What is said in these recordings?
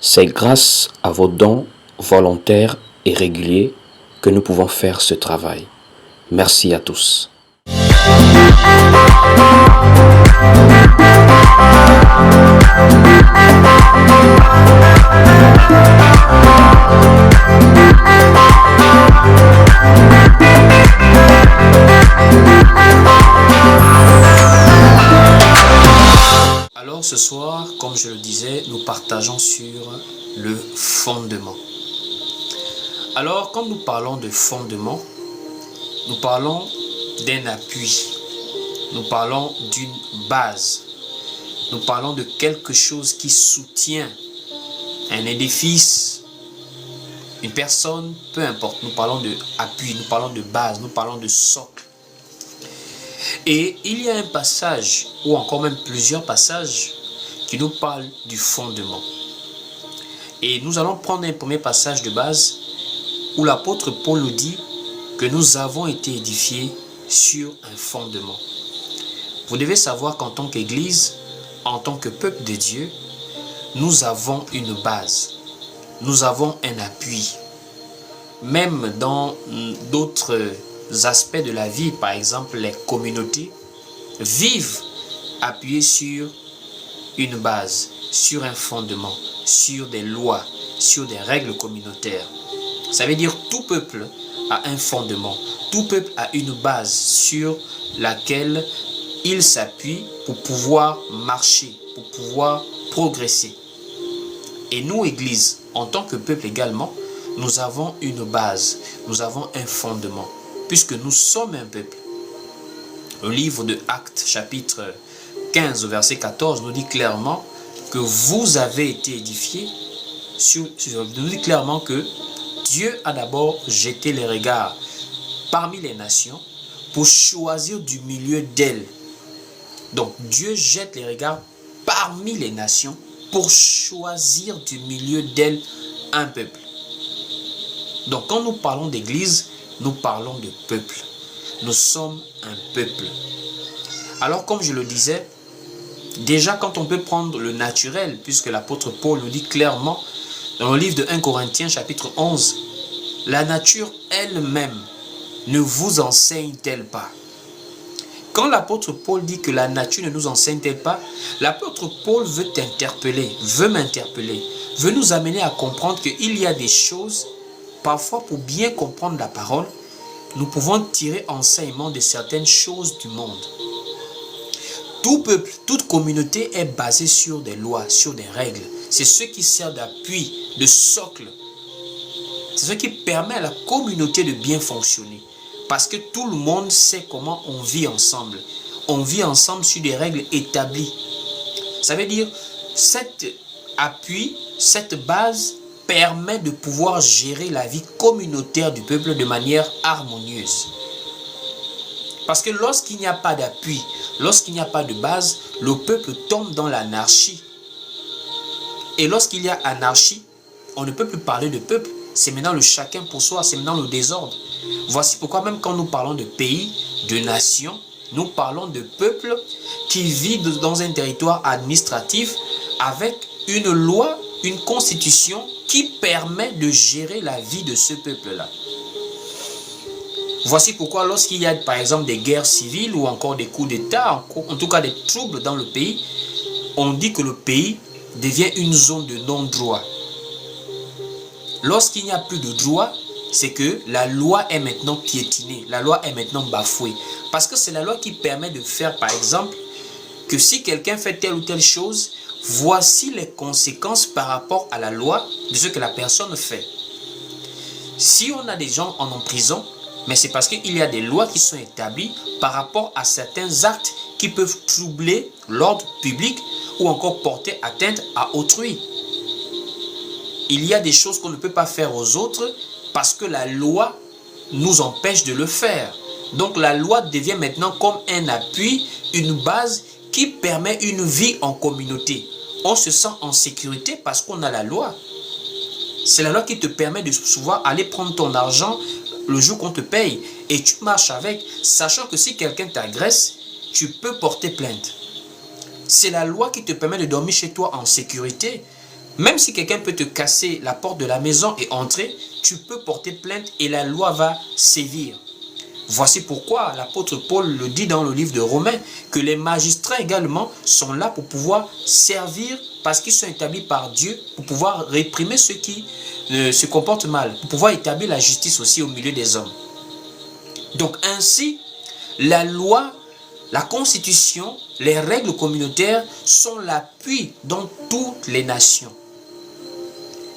C'est grâce à vos dons volontaires et réguliers que nous pouvons faire ce travail. Merci à tous. Alors ce soir, comme je le disais, nous partageons sur le fondement. Alors quand nous parlons de fondement, nous parlons d'un appui, nous parlons d'une base, nous parlons de quelque chose qui soutient un édifice, une personne, peu importe. Nous parlons de appui, nous parlons de base, nous parlons de socle. Et il y a un passage, ou encore même plusieurs passages, qui nous parlent du fondement. Et nous allons prendre un premier passage de base où l'apôtre Paul nous dit que nous avons été édifiés sur un fondement. Vous devez savoir qu'en tant qu'Église, en tant que peuple de Dieu, nous avons une base, nous avons un appui. Même dans d'autres aspects de la vie, par exemple les communautés, vivent appuyées sur une base, sur un fondement, sur des lois, sur des règles communautaires. Ça veut dire tout peuple a un fondement, tout peuple a une base sur laquelle il s'appuie pour pouvoir marcher, pour pouvoir progresser. Et nous, Église, en tant que peuple également, nous avons une base, nous avons un fondement, puisque nous sommes un peuple. Le livre de Actes, chapitre 15, verset 14, nous dit clairement que vous avez été édifiés, nous dit clairement que Dieu a d'abord jeté les regards parmi les nations pour choisir du milieu d'elles. Donc Dieu jette les regards parmi les nations pour choisir du milieu d'elles un peuple. Donc quand nous parlons d'église, nous parlons de peuple. Nous sommes un peuple. Alors comme je le disais, déjà quand on peut prendre le naturel, puisque l'apôtre Paul nous dit clairement dans le livre de 1 Corinthiens chapitre 11, la nature elle-même ne vous enseigne-t-elle pas? Quand l'apôtre Paul dit que la nature ne nous enseigne-t-elle pas, l'apôtre Paul veut t'interpeller, veut m'interpeller, veut nous amener à comprendre qu'il y a des choses, parfois pour bien comprendre la parole, nous pouvons tirer enseignement de certaines choses du monde. Tout peuple, toute communauté est basée sur des lois, sur des règles. C'est ce qui sert d'appui, de socle. C'est ce qui permet à la communauté de bien fonctionner. Parce que tout le monde sait comment on vit ensemble. On vit ensemble sur des règles établies. Ça veut dire, cet appui, cette base permet de pouvoir gérer la vie communautaire du peuple de manière harmonieuse. Parce que lorsqu'il n'y a pas d'appui, lorsqu'il n'y a pas de base, le peuple tombe dans l'anarchie. Et lorsqu'il y a anarchie, on ne peut plus parler de peuple. C'est maintenant le chacun pour soi, c'est maintenant le désordre. Voici pourquoi même quand nous parlons de pays, de nations, nous parlons de peuples qui vivent dans un territoire administratif avec une loi, une constitution qui permet de gérer la vie de ce peuple-là. Voici pourquoi lorsqu'il y a par exemple des guerres civiles ou encore des coups d'État, en tout cas des troubles dans le pays, on dit que le pays devient une zone de non-droit. Lorsqu'il n'y a plus de droit, c'est que la loi est maintenant piétinée, la loi est maintenant bafouée. Parce que c'est la loi qui permet de faire par exemple que si quelqu'un fait telle ou telle chose, voici les conséquences par rapport à la loi de ce que la personne fait. Si on a des gens en prison, mais c'est parce qu'il y a des lois qui sont établies par rapport à certains actes qui peuvent troubler l'ordre public ou encore porter atteinte à autrui. Il y a des choses qu'on ne peut pas faire aux autres parce que la loi nous empêche de le faire. Donc la loi devient maintenant comme un appui, une base qui permet une vie en communauté. On se sent en sécurité parce qu'on a la loi. C'est la loi qui te permet de pouvoir aller prendre ton argent le jour qu'on te paye et tu marches avec, sachant que si quelqu'un t'agresse, tu peux porter plainte. C'est la loi qui te permet de dormir chez toi en sécurité Même si quelqu'un peut te casser la porte de la maison et entrer, tu peux porter plainte et la loi va sévir. Voici pourquoi l'apôtre Paul le dit dans le livre de Romains, que les magistrats également sont là pour pouvoir servir parce qu'ils sont établis par Dieu, pour pouvoir réprimer ceux qui se comportent mal, pour pouvoir établir la justice aussi au milieu des hommes. Donc ainsi, la loi, la constitution, les règles communautaires sont l'appui dans toutes les nations.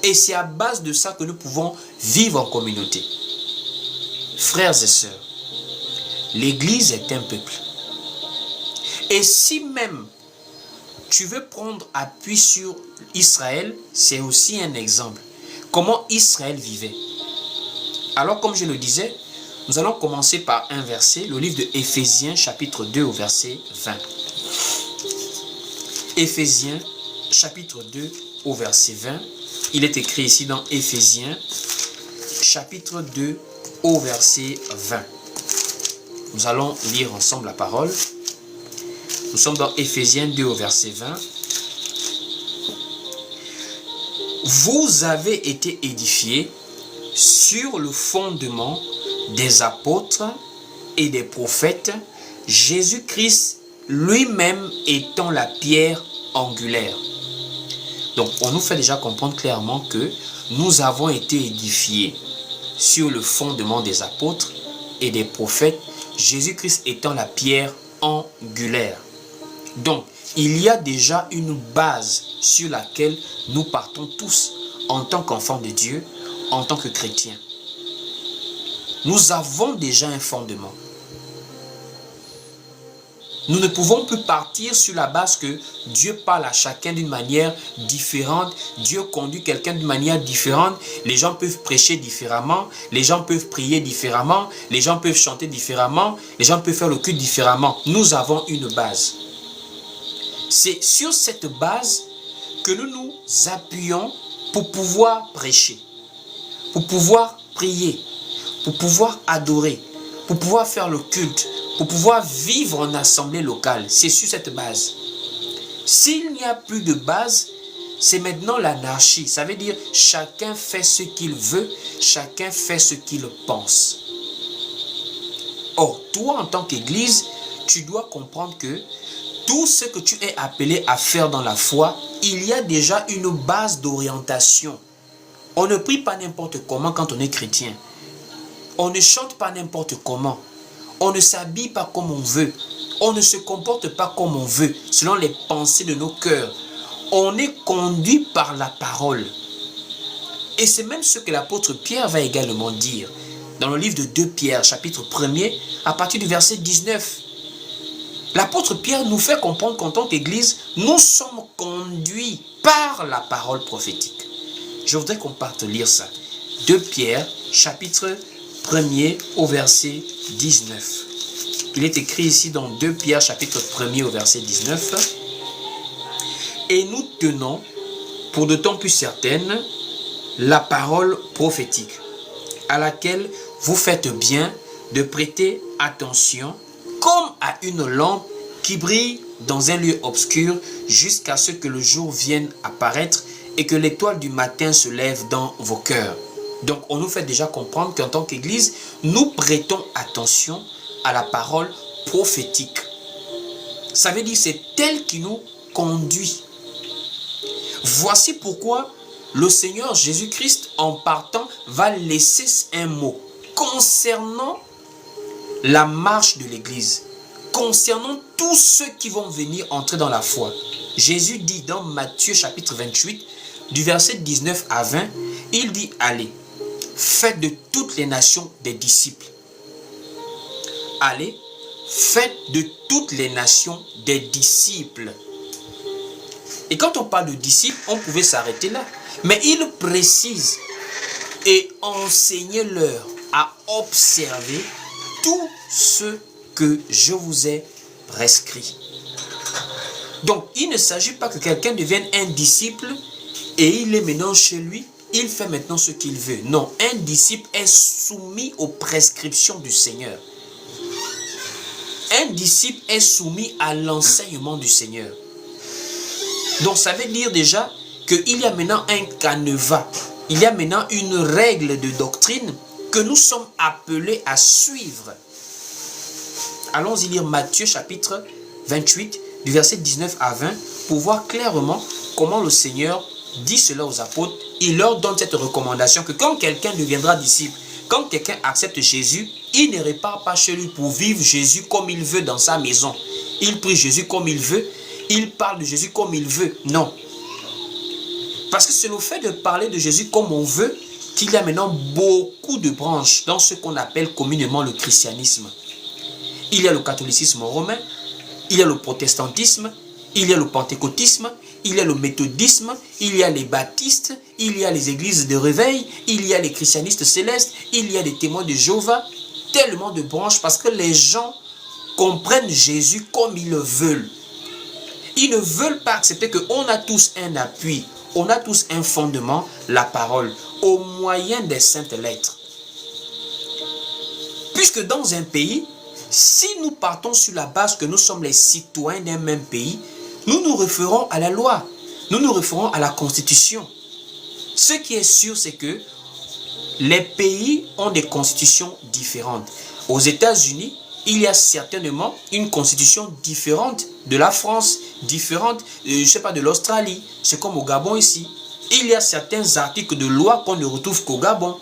Et c'est à base de ça que nous pouvons vivre en communauté. Frères et sœurs, l'Église est un peuple. Et si même tu veux prendre appui sur Israël, c'est aussi un exemple. Comment Israël vivait. Alors comme je le disais, nous allons commencer par un verset, le livre de Éphésiens chapitre 2 au verset 20. Éphésiens chapitre 2 au verset 20. Il est écrit ici dans Éphésiens chapitre 2 au verset 20. Nous allons lire ensemble la parole. Nous sommes dans Éphésiens 2 au verset 20. Vous avez été édifiés sur le fondement des apôtres et des prophètes, Jésus-Christ lui-même étant la pierre angulaire. Donc, on nous fait déjà comprendre clairement que nous avons été édifiés sur le fondement des apôtres et des prophètes, Jésus-Christ étant la pierre angulaire. Donc, il y a déjà une base sur laquelle nous partons tous en tant qu'enfants de Dieu, en tant que chrétiens. Nous avons déjà un fondement. Nous ne pouvons plus partir sur la base que Dieu parle à chacun d'une manière différente. Dieu conduit quelqu'un d'une manière différente. Les gens peuvent prêcher différemment. Les gens peuvent prier différemment. Les gens peuvent chanter différemment. Les gens peuvent faire le culte différemment. Nous avons une base. C'est sur cette base que nous nous appuyons pour pouvoir prêcher, pour pouvoir prier, pour pouvoir adorer, pour pouvoir faire le culte, pour pouvoir vivre en assemblée locale. C'est sur cette base. S'il n'y a plus de base, c'est maintenant l'anarchie. Ça veut dire chacun fait ce qu'il veut, chacun fait ce qu'il pense. Or, toi en tant qu'Église, tu dois comprendre que tout ce que tu es appelé à faire dans la foi, il y a déjà une base d'orientation. On ne prie pas n'importe comment quand on est chrétien. On ne chante pas n'importe comment. On ne s'habille pas comme on veut. On ne se comporte pas comme on veut, selon les pensées de nos cœurs. On est conduit par la parole. Et c'est même ce que l'apôtre Pierre va également dire dans le livre de 2 Pierre, chapitre 1er, à partir du verset 19. L'apôtre Pierre nous fait comprendre qu'en tant qu'Église, nous sommes conduits par la parole prophétique. Je voudrais qu'on parte lire ça. 2 Pierre, chapitre 1er au verset 19. Il est écrit ici dans 2 Pierre, chapitre 1er au verset 19. Et nous tenons, pour d'autant plus certaine, la parole prophétique, à laquelle vous faites bien de prêter attention, comme à une lampe qui brille dans un lieu obscur jusqu'à ce que le jour vienne apparaître et que l'étoile du matin se lève dans vos cœurs. Donc on nous fait déjà comprendre qu'en tant qu'Église, nous prêtons attention à la parole prophétique. Ça veut dire que c'est elle qui nous conduit. Voici pourquoi le Seigneur Jésus-Christ, en partant, va laisser un mot concernant la marche de l'Église, concernant tous ceux qui vont venir entrer dans la foi. Jésus dit dans Matthieu chapitre 28, du verset 19 à 20, il dit « Allez, faites de toutes les nations des disciples. » Allez, faites de toutes les nations des disciples. Et quand on parle de disciples, on pouvait s'arrêter là. Mais il précise « Et enseignez-leur à observer tout ce que je vous ai prescrit. » Donc, il ne s'agit pas que quelqu'un devienne un disciple et il est maintenant chez lui, il fait maintenant ce qu'il veut. Non, un disciple est soumis aux prescriptions du Seigneur. Un disciple est soumis à l'enseignement du Seigneur. Donc, ça veut dire déjà qu'il y a maintenant un canevas, il y a maintenant une règle de doctrine que nous sommes appelés à suivre. Allons-y lire Matthieu chapitre 28, du verset 19 à 20, pour voir clairement comment le Seigneur dit cela aux apôtres. Il leur donne cette recommandation que quand quelqu'un deviendra disciple, quand quelqu'un accepte Jésus, il ne repart pas chez lui pour vivre Jésus comme il veut dans sa maison. Il prie Jésus comme il veut, il parle de Jésus comme il veut. Non. Parce que c'est le fait de parler de Jésus comme on veut qu'il y a maintenant beaucoup de branches dans ce qu'on appelle communément le christianisme. Il y a le catholicisme romain, il y a le protestantisme, il y a le pentecôtisme, il y a le méthodisme, il y a les baptistes, il y a les églises de réveil, il y a les christianistes célestes, il y a les témoins de Jéhovah, tellement de branches parce que les gens comprennent Jésus comme ils le veulent. Ils ne veulent pas accepter qu'on a tous un appui, on a tous un fondement, la parole, au moyen des saintes lettres. Puisque dans un pays, si nous partons sur la base que nous sommes les citoyens d'un même pays, nous nous référons à la loi, nous nous référons à la constitution. Ce qui est sûr, c'est que les pays ont des constitutions différentes. Aux États-Unis, il y a certainement une constitution différente de la France, différente, je sais pas, de l'Australie. C'est comme au Gabon ici. Il y a certains articles de loi qu'on ne retrouve qu'au Gabon.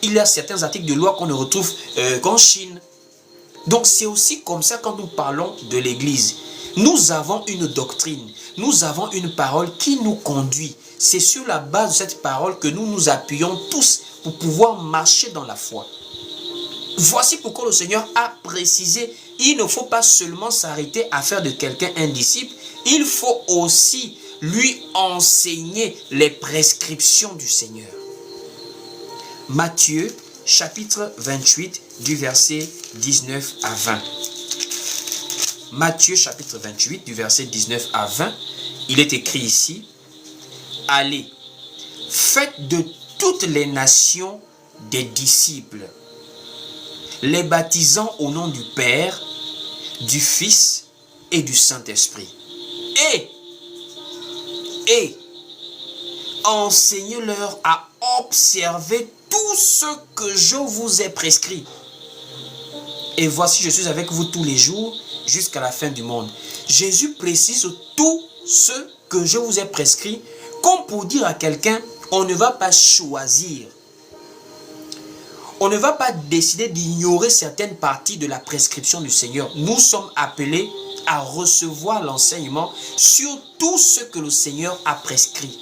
Il y a certains articles de loi qu'on ne retrouve qu'en Chine. Donc c'est aussi comme ça quand nous parlons de l'Église. Nous avons une doctrine, nous avons une parole qui nous conduit. C'est sur la base de cette parole que nous nous appuyons tous pour pouvoir marcher dans la foi. Voici pourquoi le Seigneur a précisé, il ne faut pas seulement s'arrêter à faire de quelqu'un un disciple, il faut aussi lui enseigner les prescriptions du Seigneur. Matthieu chapitre 28 du verset 19 à 20. Matthieu chapitre 28 du verset 19 à 20, il est écrit ici, « Allez, faites de toutes les nations des disciples, les baptisant au nom du Père, du Fils et du Saint-Esprit. Et enseignez-leur à observer tout ce que je vous ai prescrit. Et voici, je suis avec vous tous les jours jusqu'à la fin du monde. » Jésus précise tout ce que je vous ai prescrit, comme pour dire à quelqu'un, on ne va pas choisir. On ne va pas décider d'ignorer certaines parties de la prescription du Seigneur. Nous sommes appelés à recevoir l'enseignement sur tout ce que le Seigneur a prescrit.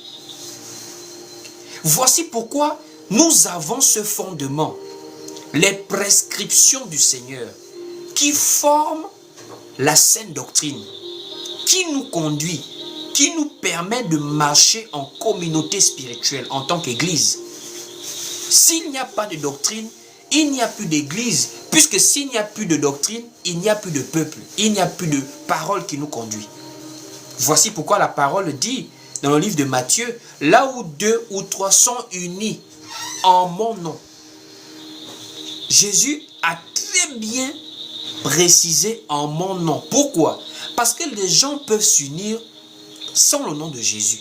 Voici pourquoi nous avons ce fondement, les prescriptions du Seigneur, qui forment la saine doctrine, qui nous conduit, qui nous permet de marcher en communauté spirituelle en tant qu'Église. S'il n'y a pas de doctrine, il n'y a plus d'église, puisque s'il n'y a plus de doctrine, il n'y a plus de peuple, il n'y a plus de parole qui nous conduit. Voici pourquoi la parole dit dans le livre de Matthieu, là où 2 ou 3 sont unis en mon nom. Jésus a très bien précisé en mon nom. Pourquoi? Parce que les gens peuvent s'unir sans le nom de Jésus.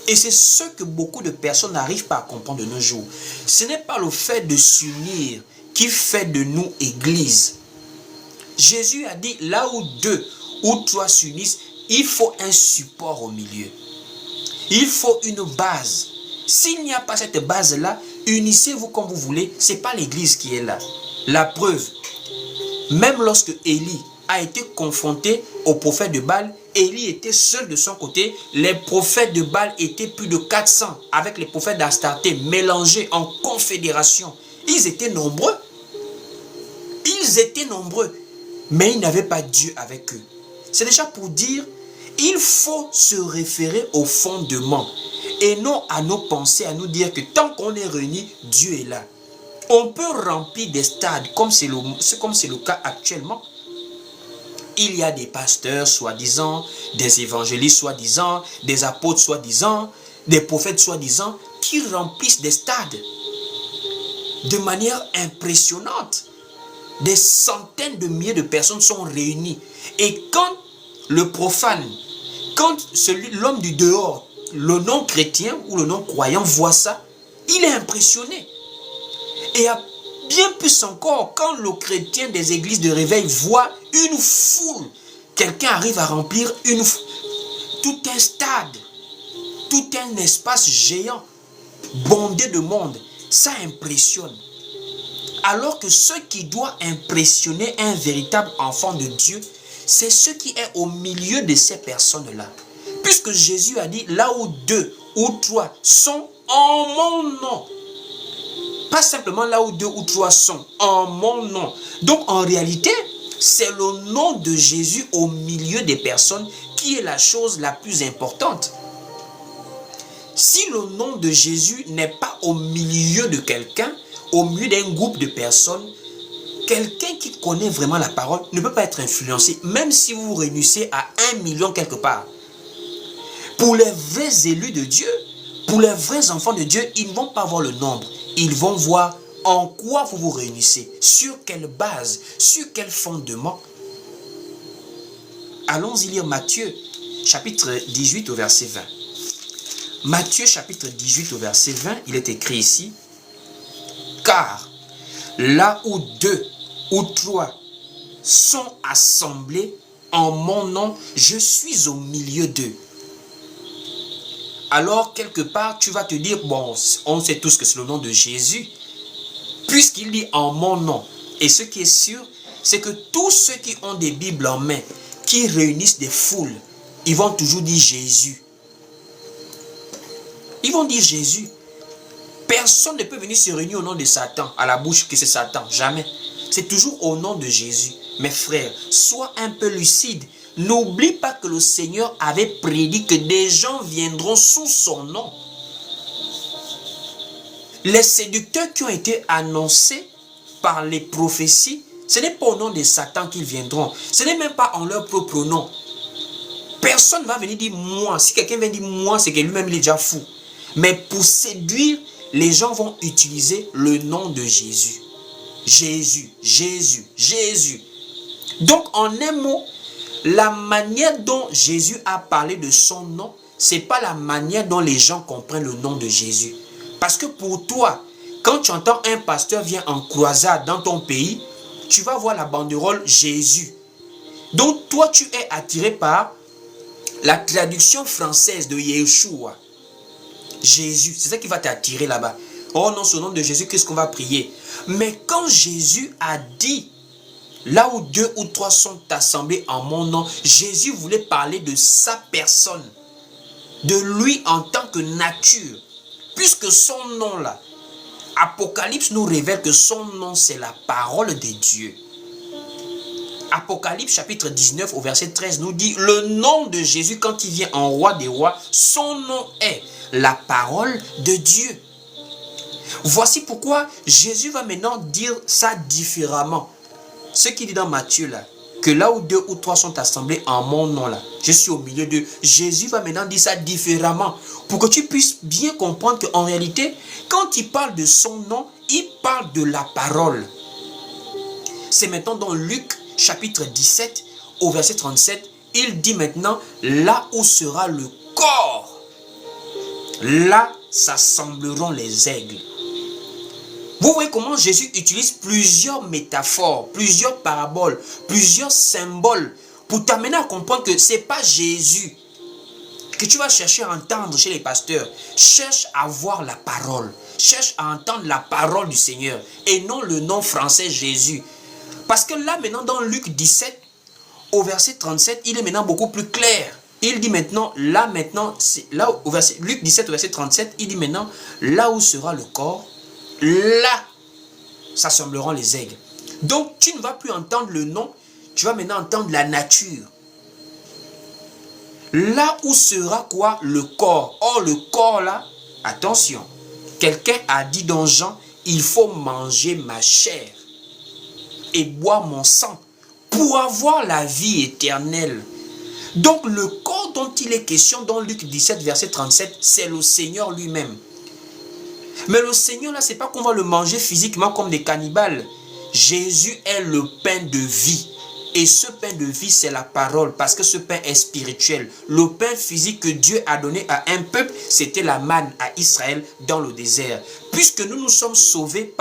Et c'est ce que beaucoup de personnes n'arrivent pas à comprendre de nos jours. Ce n'est pas le fait de s'unir qui fait de nous église. Jésus a dit, là où 2 ou 3 s'unissent, il faut un support au milieu. Il faut une base. S'il n'y a pas cette base-là, unissez-vous comme vous voulez, ce n'est pas l'église qui est là. La preuve, même lorsque Élie a été confronté au prophète de Baal, Élie était seul de son côté. Les prophètes de Baal étaient plus de 400 avec les prophètes d'Astarté mélangés en confédération. Ils étaient nombreux. Ils étaient nombreux. Mais ils n'avaient pas Dieu avec eux. C'est déjà pour dire, il faut se référer au fondement et non à nos pensées, à nous dire que tant qu'on est réunis, Dieu est là. On peut remplir des stades comme c'est le cas actuellement. Il y a des pasteurs soi-disant, des évangélistes soi-disant, des apôtres soi-disant, des prophètes soi-disant, qui remplissent des stades de manière impressionnante. Des centaines de milliers de personnes sont réunies. Et quand le profane, quand l'homme du dehors le non-chrétien ou le non-croyant voit ça, il est impressionné. Et à bien plus encore, quand le chrétien des églises de réveil voit une foule, quelqu'un arrive à remplir tout un stade, tout un espace géant, bondé de monde, ça impressionne. Alors que ce qui doit impressionner un véritable enfant de Dieu, c'est ce qui est au milieu de ces personnes-là. Puisque Jésus a dit, là où 2 ou 3 sont en mon nom. Pas simplement là où 2 ou 3 sont en mon nom. Donc en réalité, c'est le nom de Jésus au milieu des personnes qui est la chose la plus importante. Si le nom de Jésus n'est pas au milieu de quelqu'un, au milieu d'un groupe de personnes, quelqu'un qui connaît vraiment la parole ne peut pas être influencé, même si vous vous réunissez à 1 million quelque part. Pour les vrais élus de Dieu, pour les vrais enfants de Dieu, ils ne vont pas voir le nombre. Ils vont voir en quoi vous vous réunissez, sur quelle base, sur quel fondement. Allons-y lire Matthieu, chapitre 18 au verset 20. Matthieu, chapitre 18 au verset 20, il est écrit ici, « Car là où 2 ou 3 sont assemblés en mon nom, je suis au milieu d'eux. » Alors, quelque part, tu vas te dire, bon, on sait tous que c'est le nom de Jésus, puisqu'il dit en mon nom. Et ce qui est sûr, c'est que tous ceux qui ont des Bibles en main, qui réunissent des foules, ils vont toujours dire Jésus. Ils vont dire Jésus. Personne ne peut venir se réunir au nom de Satan, à la bouche que c'est Satan, jamais. C'est toujours au nom de Jésus. Mes frères, sois un peu lucide. N'oublie pas que le Seigneur avait prédit que des gens viendront sous son nom. Les séducteurs qui ont été annoncés par les prophéties, ce n'est pas au nom de Satan qu'ils viendront. Ce n'est même pas en leur propre nom. Personne ne va venir dire moi. Si quelqu'un vient dire moi, c'est que lui-même il est déjà fou. Mais pour séduire, les gens vont utiliser le nom de Jésus. Jésus, Jésus, Jésus. Donc en un mot, la manière dont Jésus a parlé de son nom, ce n'est pas la manière dont les gens comprennent le nom de Jésus. Parce que pour toi, quand tu entends un pasteur vient en croisade dans ton pays, tu vas voir la banderole Jésus. Donc toi, tu es attiré par la traduction française de Yeshua. Jésus, c'est ça qui va t'attirer là-bas. Oh non, c'est au nom de Jésus, qu'est-ce qu'on va prier? Mais quand Jésus a dit, là où 2 ou 3 sont assemblés en mon nom, Jésus voulait parler de sa personne, de lui en tant que nature. Puisque son nom là, Apocalypse nous révèle que son nom c'est la parole de Dieu. Apocalypse chapitre 19 au verset 13 nous dit, le nom de Jésus quand il vient en roi des rois, son nom est la parole de Dieu. Voici pourquoi Jésus va maintenant dire ça différemment. Ce qu'il dit dans Matthieu là, que là où 2 ou 3 sont assemblés en mon nom là, je suis au milieu d'eux. Jésus va maintenant dire ça différemment pour que tu puisses bien comprendre qu'en réalité, quand il parle de son nom, il parle de la parole. C'est maintenant dans Luc chapitre 17 au verset 37, il dit maintenant, là où sera le corps, là s'assembleront les aigles. Vous voyez comment Jésus utilise plusieurs métaphores, plusieurs paraboles, plusieurs symboles pour t'amener à comprendre que ce n'est pas Jésus que tu vas chercher à entendre chez les pasteurs. Cherche à voir la parole. Cherche à entendre la parole du Seigneur et non le nom français Jésus. Parce que là maintenant dans Luc 17 au verset 37, il est maintenant beaucoup plus clair. Il dit maintenant, là maintenant, là au verset, Luc 17 au verset 37, il dit maintenant, là où sera le corps, là s'assembleront les aigles. Donc tu ne vas plus entendre le nom, tu vas maintenant entendre la nature. Là où sera quoi? Le corps. Or le corps là, attention, quelqu'un a dit dans Jean, il faut manger ma chair et boire mon sang pour avoir la vie éternelle. Donc le corps dont il est question dans Luc 17 verset 37, c'est le Seigneur lui-même. Mais le Seigneur là, c'est pas qu'on va le manger physiquement comme des cannibales. Jésus est le pain de vie. Et ce pain de vie, c'est la parole, parce que ce pain est spirituel. Le pain physique que Dieu a donné à un peuple, c'était la manne à Israël dans le désert. Puisque nous sommes sauvés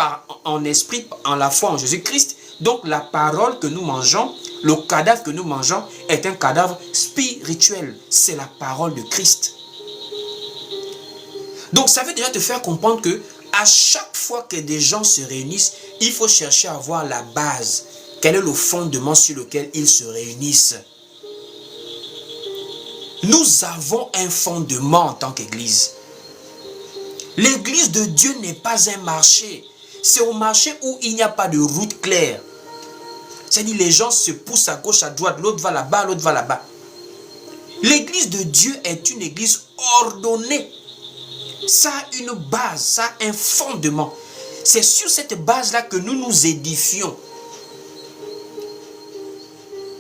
en esprit, en la foi en Jésus-Christ, donc la parole que nous mangeons, le cadavre que nous mangeons est un cadavre spirituel. C'est la parole de Christ. Donc ça veut déjà te faire comprendre que à chaque fois que des gens se réunissent, il faut chercher à voir la base. Quel est le fondement sur lequel ils se réunissent? Nous avons un fondement en tant qu'Église. L'Église de Dieu n'est pas un marché. C'est au marché où il n'y a pas de route claire. C'est-à-dire les gens se poussent à gauche, à droite, l'autre va là-bas, l'autre va là-bas. L'Église de Dieu est une Église ordonnée. Ça a une base, ça a un fondement. C'est sur cette base-là que nous nous édifions.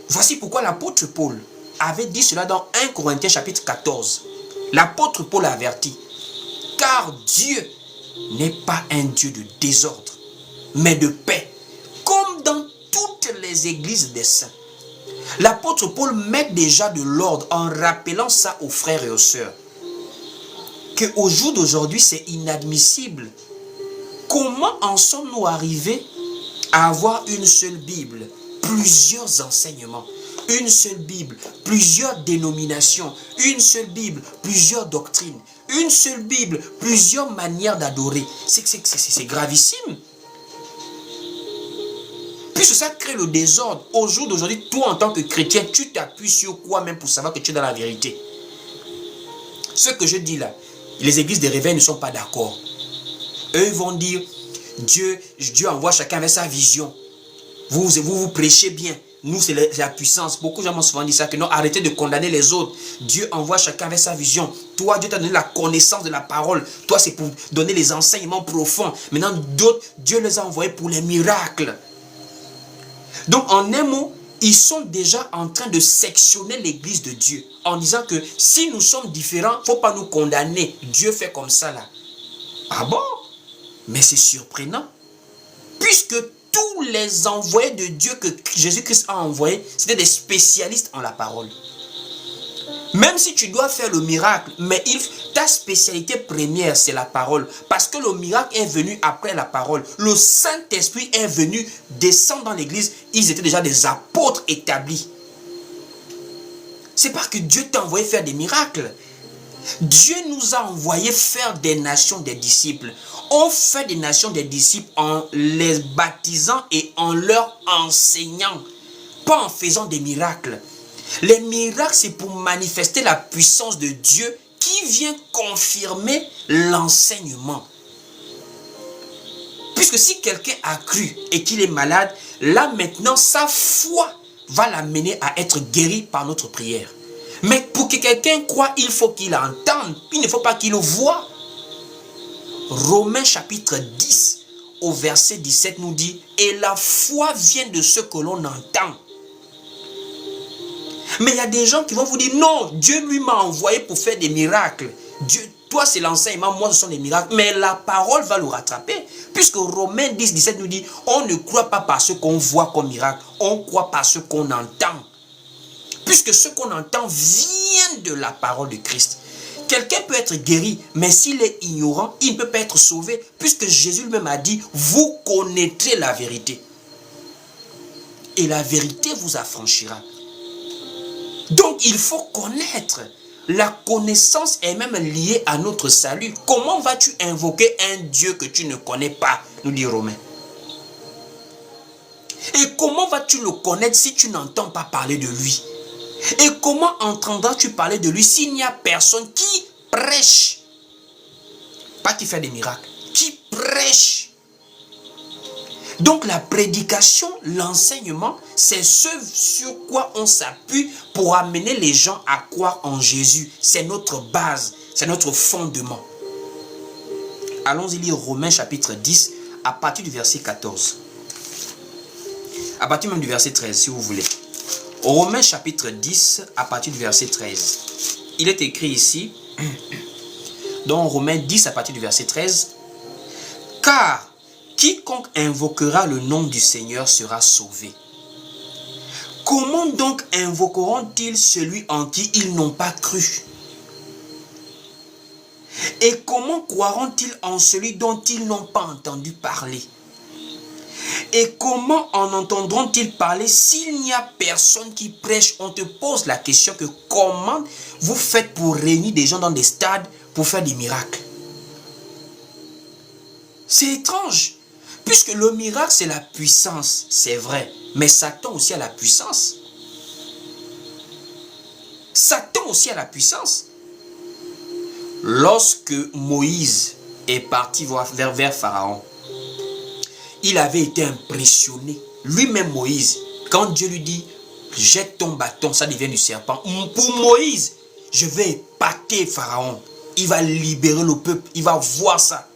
Voici pourquoi l'apôtre Paul avait dit cela dans 1 Corinthiens chapitre 14. L'apôtre Paul a averti. Car Dieu n'est pas un Dieu de désordre, mais de paix, comme dans toutes les églises des saints. L'apôtre Paul met déjà de l'ordre en rappelant ça aux frères et aux sœurs. Qu'au jour d'aujourd'hui, c'est inadmissible. Comment en sommes-nous arrivés à avoir une seule Bible, plusieurs enseignements, une seule Bible, plusieurs dénominations, une seule Bible, plusieurs doctrines, une seule Bible, plusieurs manières d'adorer? C'est gravissime. Puisque ça crée le désordre. Au jour d'aujourd'hui, toi en tant que chrétien, tu t'appuies sur quoi même pour savoir que tu es dans la vérité? Ce que je dis là, les églises de réveil ne sont pas d'accord. Eux vont dire, Dieu envoie chacun avec sa vision. Vous prêchez bien. Nous, c'est la puissance. Beaucoup de gens m'ont souvent dit ça, que non, arrêtez de condamner les autres. Dieu envoie chacun avec sa vision. Toi, Dieu t'a donné la connaissance de la parole. Toi, c'est pour donner les enseignements profonds. Maintenant, d'autres, Dieu les a envoyés pour les miracles. Donc, en un mot, ils sont déjà en train de sectionner l'église de Dieu. En disant que si nous sommes différents, il ne faut pas nous condamner. Dieu fait comme ça là. Ah bon? Mais c'est surprenant. Puisque tous les envoyés de Dieu que Jésus-Christ a envoyés, c'était des spécialistes en la parole. Même si tu dois faire le miracle, mais ta spécialité première, c'est la parole. Parce que le miracle est venu après la parole. Le Saint-Esprit est venu descendre dans l'église. Ils étaient déjà des apôtres établis. C'est pas que Dieu t'a envoyé faire des miracles. Dieu nous a envoyé faire des nations des disciples. On fait des nations des disciples en les baptisant et en leur enseignant. Pas en faisant des miracles. Les miracles, c'est pour manifester la puissance de Dieu qui vient confirmer l'enseignement. Puisque si quelqu'un a cru et qu'il est malade, là maintenant, sa foi va l'amener à être guéri par notre prière. Mais pour que quelqu'un croie, il faut qu'il entende. Il ne faut pas qu'il le voie. Romains chapitre 10 au verset 17 nous dit « Et la foi vient de ce que l'on entend. » Mais il y a des gens qui vont vous dire « Non, Dieu lui m'a envoyé pour faire des miracles. Dieu, toi c'est l'enseignement, moi ce sont des miracles. » Mais la parole va le rattraper. Puisque Romains 10, 17 nous dit « On ne croit pas par ce qu'on voit comme miracle. On croit par ce qu'on entend. » Puisque ce qu'on entend vient de la parole de Christ. Quelqu'un peut être guéri, mais s'il est ignorant, il ne peut pas être sauvé. Puisque Jésus lui-même a dit, vous connaîtrez la vérité. Et la vérité vous affranchira. Donc il faut connaître. La connaissance est même liée à notre salut. Comment vas-tu invoquer un Dieu que tu ne connais pas, nous dit Romains. Et comment vas-tu le connaître si tu n'entends pas parler de lui? Et comment entendras-tu parler de lui s'il n'y a personne qui prêche? Pas qui fait des miracles, qui prêche. Donc la prédication, l'enseignement, c'est ce sur quoi on s'appuie pour amener les gens à croire en Jésus. C'est notre base, c'est notre fondement. Allons-y lire Romains chapitre 10 à partir du verset 14. À partir même du verset 13 si vous voulez. Romains chapitre 10 à partir du verset 13. Il est écrit ici, dans Romains 10 à partir du verset 13, « Car quiconque invoquera le nom du Seigneur sera sauvé. comment donc invoqueront-ils celui en qui ils n'ont pas cru? Et comment croiront-ils en celui dont ils n'ont pas entendu parler? Et comment en entendront-ils parler s'il n'y a personne qui prêche? On te pose la question que comment vous faites pour réunir des gens dans des stades pour faire des miracles? C'est étrange, puisque le miracle c'est la puissance, c'est vrai, mais Satan aussi a la puissance. Satan aussi a la puissance. Lorsque Moïse est parti vers Pharaon, il avait été impressionné. Lui-même Moïse, quand Dieu lui dit, jette ton bâton, ça devient du serpent. Pour Moïse, je vais épater Pharaon. Il va libérer le peuple, il va voir ça.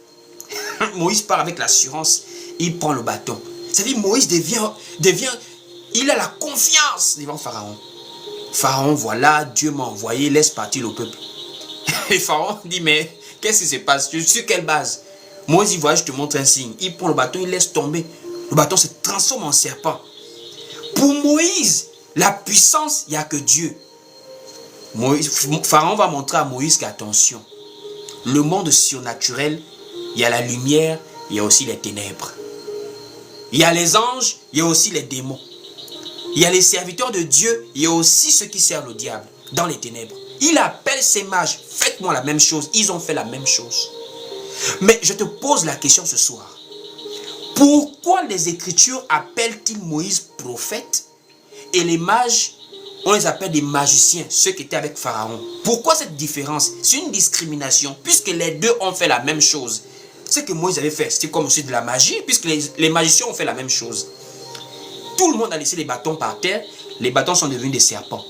Moïse part avec l'assurance, il prend le bâton. C'est-à-dire Moïse devient, il a la confiance devant Pharaon. Pharaon, voilà, Dieu m'a envoyé, laisse partir le peuple. Et Pharaon dit, mais qu'est-ce qui se passe? Sur quelle base? Moïse dit, voilà, je te montre un signe. Il prend le bâton, il laisse tomber. Le bâton se transforme en serpent. Pour Moïse, la puissance, il n'y a que Dieu. Pharaon va montrer à Moïse qu'attention, le monde surnaturel, il y a la lumière, il y a aussi les ténèbres. Il y a les anges, il y a aussi les démons. Il y a les serviteurs de Dieu, il y a aussi ceux qui servent le diable dans les ténèbres. Il appelle ses mages, faites-moi la même chose. Ils ont fait la même chose. Mais je te pose la question ce soir. Pourquoi les Écritures appellent-ils Moïse prophète et les mages, on les appelle des magiciens, ceux qui étaient avec Pharaon? Pourquoi cette différence? C'est une discrimination, puisque les deux ont fait la même chose. Ce que Moïse avait fait, c'était comme aussi de la magie, puisque les magiciens ont fait la même chose. Tout le monde a laissé les bâtons par terre, les bâtons sont devenus des serpents.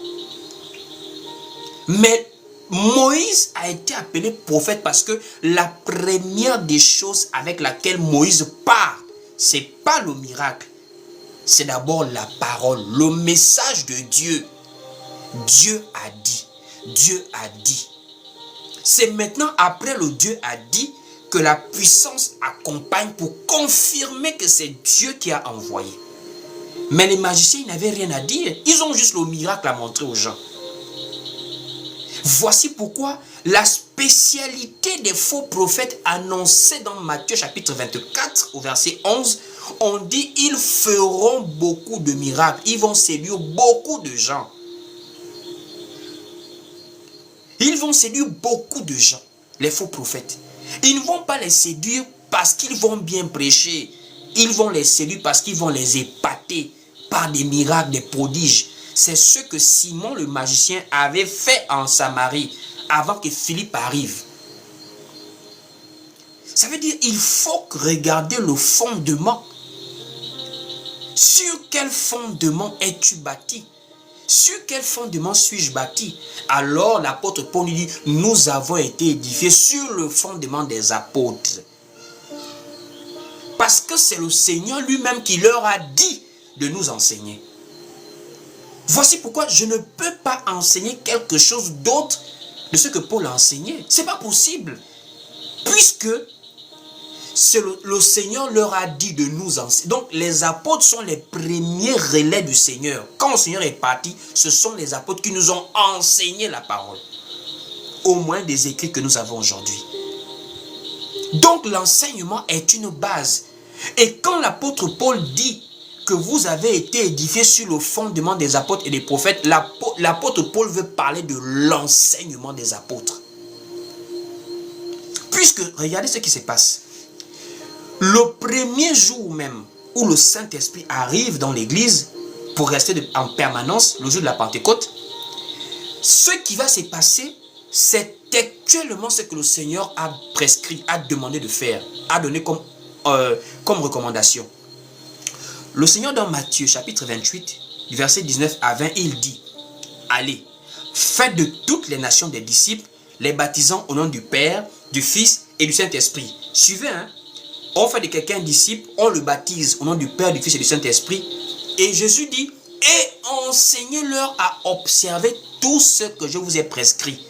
Mais Moïse a été appelé prophète parce que la première des choses avec laquelle Moïse part, c'est pas le miracle, c'est d'abord la parole, le message de Dieu. Dieu a dit, Dieu a dit. C'est maintenant après le Dieu a dit que la puissance accompagne pour confirmer que c'est Dieu qui a envoyé. Mais les magiciens, ils n'avaient rien à dire. Ils ont juste le miracle à montrer aux gens. Voici pourquoi la spécialité des faux prophètes annoncés dans Matthieu chapitre 24 au verset 11, on dit ils feront beaucoup de miracles. Ils vont séduire beaucoup de gens. Ils vont séduire beaucoup de gens, les faux prophètes. Ils ne vont pas les séduire parce qu'ils vont bien prêcher. Ils vont les séduire parce qu'ils vont les épater par des miracles, des prodiges. C'est ce que Simon le magicien avait fait en Samarie avant que Philippe arrive. Ça veut dire qu'il faut regarder le fondement. Sur quel fondement es-tu bâti? Sur quel fondement suis-je bâti? Alors l'apôtre Paul dit, nous avons été édifiés sur le fondement des apôtres. Parce que c'est le Seigneur lui-même qui leur a dit de nous enseigner. Voici pourquoi je ne peux pas enseigner quelque chose d'autre de ce que Paul a enseigné. Ce n'est pas possible. Puisque le Seigneur leur a dit de nous enseigner. Donc les apôtres sont les premiers relais du Seigneur. Quand le Seigneur est parti, ce sont les apôtres qui nous ont enseigné la parole. Au moins des écrits que nous avons aujourd'hui. Donc l'enseignement est une base. Et quand l'apôtre Paul dit que vous avez été édifiés sur le fondement des apôtres et des prophètes, l'apôtre Paul veut parler de l'enseignement des apôtres. Puisque, regardez ce qui se passe. Le premier jour même où le Saint-Esprit arrive dans l'église pour rester en permanence, le jour de la Pentecôte, ce qui va se passer, c'est actuellement ce que le Seigneur a prescrit, a demandé de faire, a donné comme recommandation. Le Seigneur dans Matthieu chapitre 28, du verset 19 à 20, il dit, allez, faites de toutes les nations des disciples, les baptisant au nom du Père, du Fils et du Saint-Esprit. Suivez, hein? On fait de quelqu'un un disciple, on le baptise au nom du Père, du Fils et du Saint-Esprit. Et Jésus dit, et enseignez-leur à observer tout ce que je vous ai prescrit.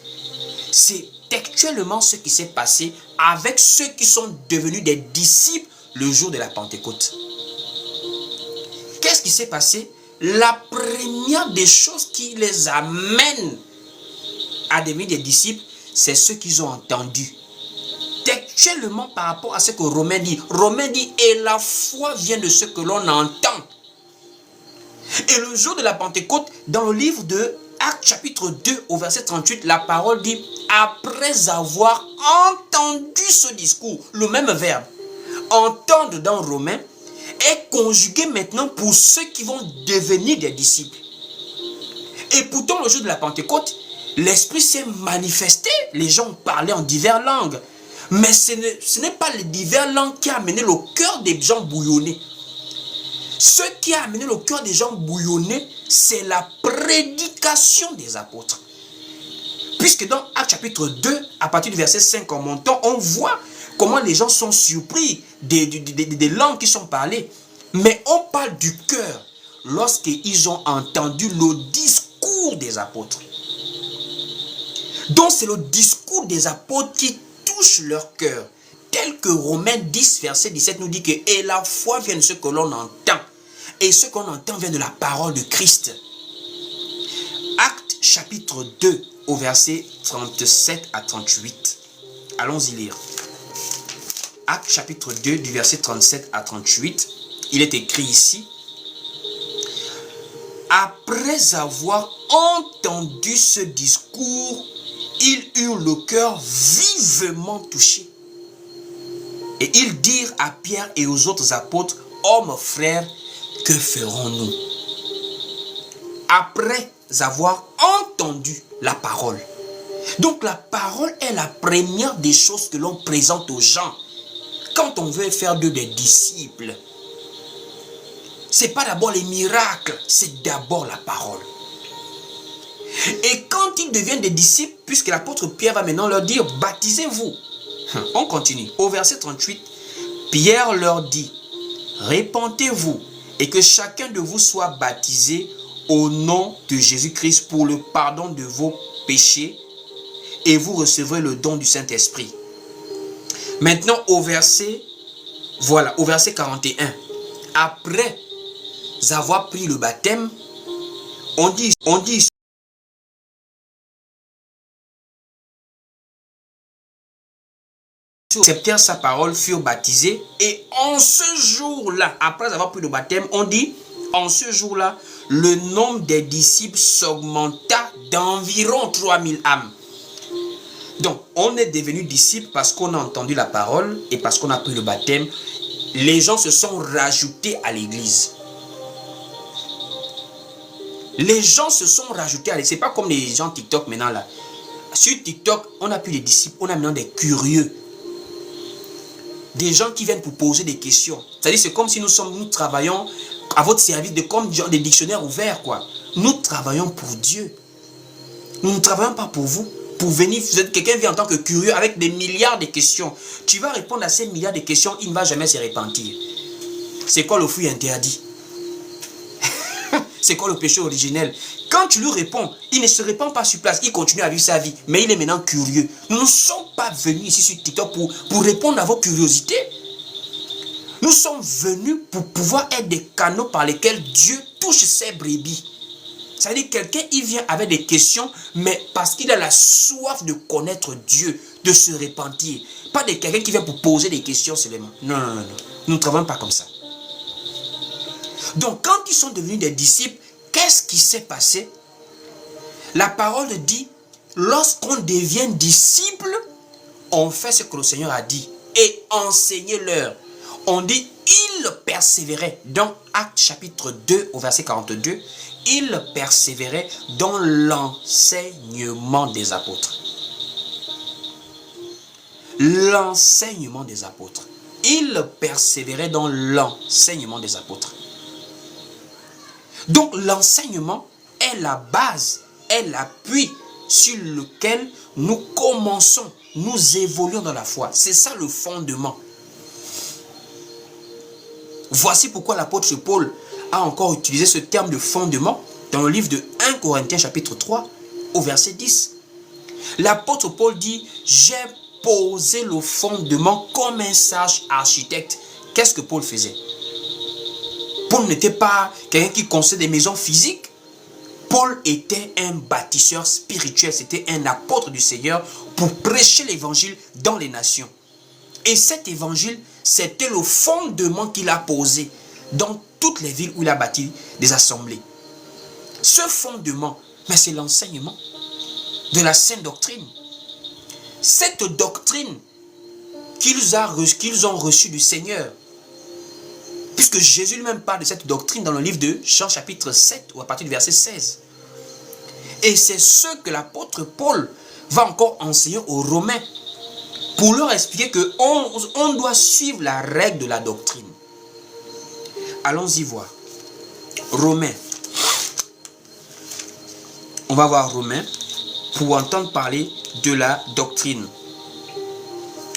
C'est actuellement ce qui s'est passé avec ceux qui sont devenus des disciples le jour de la Pentecôte. Qu'est-ce qui s'est passé? La première des choses qui les amène à devenir des disciples, c'est ce qu'ils ont entendu. Textuellement par rapport à ce que Romain dit. Romain dit, et la foi vient de ce que l'on entend. Et le jour de la Pentecôte, dans le livre de Actes chapitre 2 au verset 38, la parole dit, après avoir entendu ce discours, le même verbe, entendre dans Romain, est conjugué maintenant pour ceux qui vont devenir des disciples. Et pourtant, le jour de la Pentecôte, l'Esprit s'est manifesté, les gens parlaient en diverses langues. Mais ce n'est pas les diverses langues qui a amené le cœur des gens bouillonnés. Ce qui a amené le cœur des gens bouillonnés, c'est la prédication des apôtres. Puisque dans Actes chapitre 2, à partir du verset 5 en montant, on voit comment les gens sont surpris des langues qui sont parlées. Mais on parle du cœur lorsqu'ils ont entendu le discours des apôtres. Donc c'est le discours des apôtres qui touche leur cœur. Tel que Romains 10, verset 17 nous dit que et la foi vient de ce que l'on entend. Et ce qu'on entend vient de la parole de Christ. Actes chapitre 2 au verset 37 à 38. Allons-y lire. Actes chapitre 2 du verset 37 à 38. Il est écrit ici. Après avoir entendu ce discours, ils eurent le cœur vivement touché. Et ils dirent à Pierre et aux autres apôtres, hommes frères, que ferons-nous? Après avoir entendu la parole. Donc la parole est la première des choses que l'on présente aux gens. Quand on veut faire d'eux des disciples, ce n'est pas d'abord les miracles, c'est d'abord la parole. Et quand ils deviennent des disciples, puisque l'apôtre Pierre va maintenant leur dire, baptisez-vous. On continue. Au verset 38, Pierre leur dit, répentez-vous et que chacun de vous soit baptisé au nom de Jésus-Christ pour le pardon de vos péchés et vous recevrez le don du Saint-Esprit. Maintenant au verset 41, après avoir pris le baptême, on dit acceptèrent sa parole, furent baptisés. Et en ce jour-là, après avoir pris le baptême, on dit, en ce jour-là, le nombre des disciples s'augmenta d'environ 3000 âmes. Donc, on est devenu disciples parce qu'on a entendu la parole et parce qu'on a pris le baptême. Les gens se sont rajoutés à l'église. Les gens se sont rajoutés à l'église. Ce n'est pas comme les gens TikTok maintenant là. Sur TikTok, on n'a plus des disciples, on a maintenant des curieux. Des gens qui viennent pour poser des questions. C'est-à-dire, c'est comme si nous travaillons à votre service, comme des dictionnaires ouverts, quoi. Nous travaillons pour Dieu. Nous ne travaillons pas pour vous. Pour venir, quelqu'un vient en tant que curieux avec des milliards de questions. Tu vas répondre à ces milliards de questions, il ne va jamais se repentir. C'est quoi le fruit interdit? C'est quoi le péché originel? Quand tu lui réponds, il ne se répand pas sur place, il continue à vivre sa vie, mais il est maintenant curieux. Nous ne sommes pas venus ici sur TikTok pour répondre à vos curiosités. Nous sommes venus pour pouvoir être des canaux par lesquels Dieu touche ses brebis. C'est-à-dire quelqu'un, il vient avec des questions, mais parce qu'il a la soif de connaître Dieu, de se repentir. Pas de quelqu'un qui vient pour poser des questions seulement. Non, non, non, non. Nous ne travaillons pas comme ça. Donc, quand ils sont devenus des disciples, qu'est-ce qui s'est passé? La parole dit, lorsqu'on devient disciple, on fait ce que le Seigneur a dit et enseignez-leur. On dit, ils persévéraient. Dans Actes chapitre 2 au verset 42, ils persévéraient dans l'enseignement des apôtres. L'enseignement des apôtres. Ils persévéraient dans l'enseignement des apôtres. Donc l'enseignement est la base, est l'appui sur lequel nous commençons, nous évoluons dans la foi. C'est ça le fondement. Voici pourquoi l'apôtre Paul a encore utilisé ce terme de fondement dans le livre de 1 Corinthiens chapitre 3 au verset 10. L'apôtre Paul dit, j'ai posé le fondement comme un sage architecte. Qu'est-ce que Paul faisait? Paul n'était pas quelqu'un qui construisait des maisons physiques. Paul était un bâtisseur spirituel, c'était un apôtre du Seigneur pour prêcher l'évangile dans les nations. Et cet évangile, c'était le fondement qu'il a posé dans toutes les villes où il a bâti des assemblées. Ce fondement, mais c'est l'enseignement de la sainte doctrine. Cette doctrine qu'ils ont reçue du Seigneur. Puisque Jésus lui-même parle de cette doctrine dans le livre de Jean chapitre 7 ou à partir du verset 16. Et c'est ce que l'apôtre Paul va encore enseigner aux Romains pour leur expliquer qu'on doit suivre la règle de la doctrine. Allons-y voir. Romains. On va voir Romains pour entendre parler de la doctrine.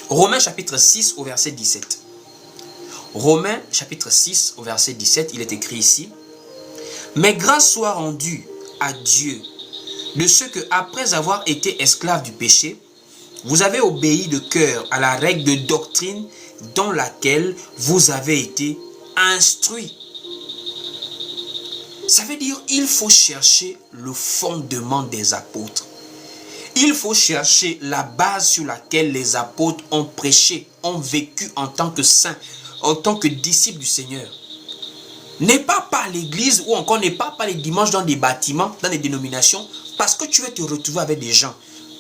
Romains chapitre 6 au verset 17. Romains chapitre 6 au verset 17, il est écrit ici. Mais grâce soit rendue à Dieu de ceux que, après avoir été esclaves du péché, vous avez obéi de cœur à la règle de doctrine dans laquelle vous avez été instruits. Ça veut dire qu'il faut chercher le fondement des apôtres. Il faut chercher la base sur laquelle les apôtres ont prêché, ont vécu en tant que saints, en tant que disciples du Seigneur. N'est pas par l'église ou encore n'est pas par les dimanches dans des bâtiments, dans des dénominations, parce que tu veux te retrouver avec des gens.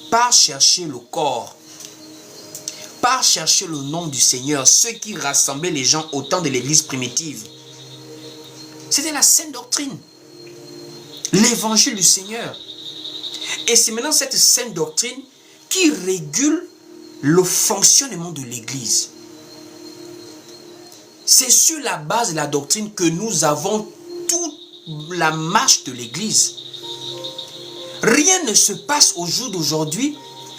Par chercher le corps, par chercher le nom du Seigneur, ceux qui rassemblaient les gens au temps de l'église primitive. C'était la sainte doctrine, l'évangile du Seigneur. Et c'est maintenant cette sainte doctrine qui régule le fonctionnement de l'église. C'est sur la base de la doctrine que nous avons toute la marche de l'église. Rien ne se passe au jour d'aujourd'hui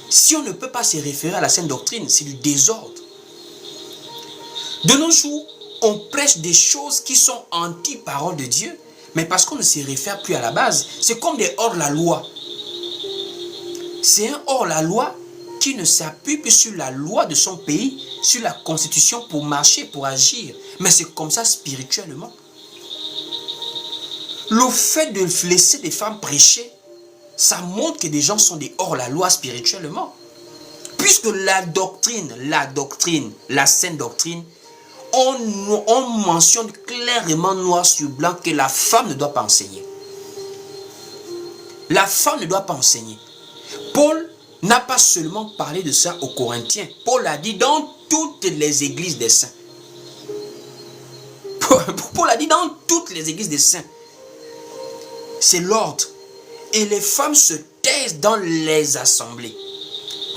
si on ne peut pas se référer à la sainte doctrine. C'est du désordre. De nos jours, on prêche des choses qui sont anti-parole de Dieu, mais parce qu'on ne se réfère plus à la base. C'est comme des hors-la-loi. C'est un hors-la-loi qui ne s'appuie plus sur la loi de son pays, sur la constitution pour marcher, pour agir. Mais c'est comme ça spirituellement. Le fait de laisser des femmes prêcher, ça montre que des gens sont des hors-la-loi spirituellement. Puisque la doctrine, la sainte doctrine, on mentionne clairement noir sur blanc que la femme ne doit pas enseigner. La femme ne doit pas enseigner. Paul n'a pas seulement parlé de ça aux Corinthiens. Paul a dit dans toutes les églises des saints. Paul a dit dans toutes les églises des saints. C'est l'ordre. Et les femmes se taisent dans les assemblées.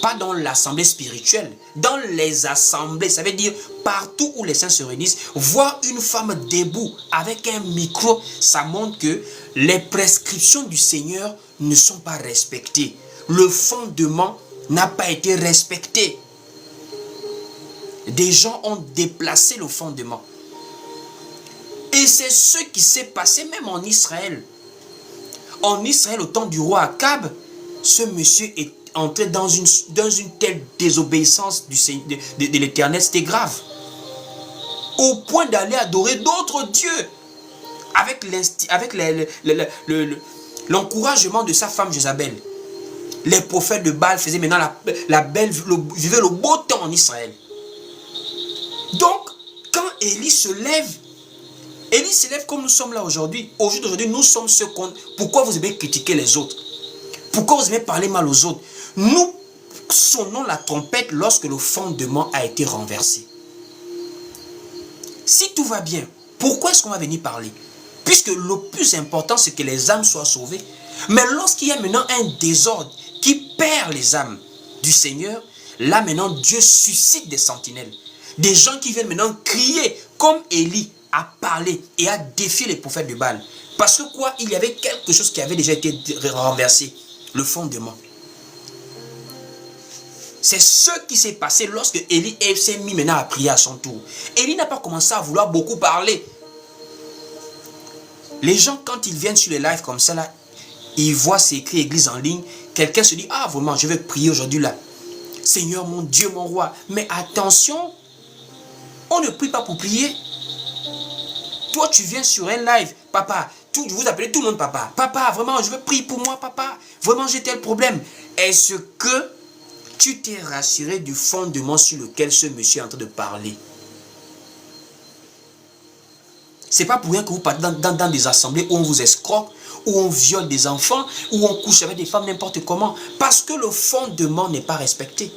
Pas dans l'assemblée spirituelle. Dans les assemblées. Ça veut dire partout où les saints se réunissent. Voir une femme debout avec un micro. Ça montre que les prescriptions du Seigneur ne sont pas respectées. Le fondement n'a pas été respecté. Des gens ont déplacé le fondement. Et c'est ce qui s'est passé même en Israël. En Israël, au temps du roi Akab, ce monsieur est entré dans une telle désobéissance de l'Éternel, c'était grave. Au point d'aller adorer d'autres dieux. Avec l'encouragement de sa femme Jézabel. Les prophètes de Baal faisaient maintenant vivaient le beau temps en Israël. Donc, quand Élie se lève comme nous sommes là aujourd'hui. Aujourd'hui, nous sommes ceux qu'on... Pourquoi vous aimez critiquer les autres? Pourquoi vous aimez parler mal aux autres? Nous sonnons la trompette lorsque le fondement a été renversé. Si tout va bien, pourquoi est-ce qu'on va venir parler? Puisque le plus important, c'est que les âmes soient sauvées. Mais lorsqu'il y a maintenant un désordre qui perd les âmes du Seigneur, là maintenant Dieu suscite des sentinelles. Des gens qui viennent maintenant crier comme Élie a parlé et a défié les prophètes de Baal. Parce que quoi? Il y avait quelque chose qui avait déjà été renversé. Le fondement. C'est ce qui s'est passé lorsque Élie s'est mis maintenant à prier à son tour. Élie n'a pas commencé à vouloir beaucoup parler. Les gens, quand ils viennent sur les lives comme ça, là, ils voient c'est écrit église en ligne. Quelqu'un se dit, ah vraiment, je vais prier aujourd'hui là. Seigneur, mon Dieu, mon roi. Mais attention, on ne prie pas pour prier. Toi, tu viens sur un live. Papa, vous appelez tout le monde papa. Papa, vraiment, je veux prier pour moi, papa. Vraiment, j'ai tel problème. Est-ce que tu t'es rassuré du fondement sur lequel ce monsieur est en train de parler? C'est pas pour rien que vous partez dans des assemblées où on vous escroque, où on viole des enfants, où on couche avec des femmes n'importe comment. Parce que le fondement n'est pas respecté.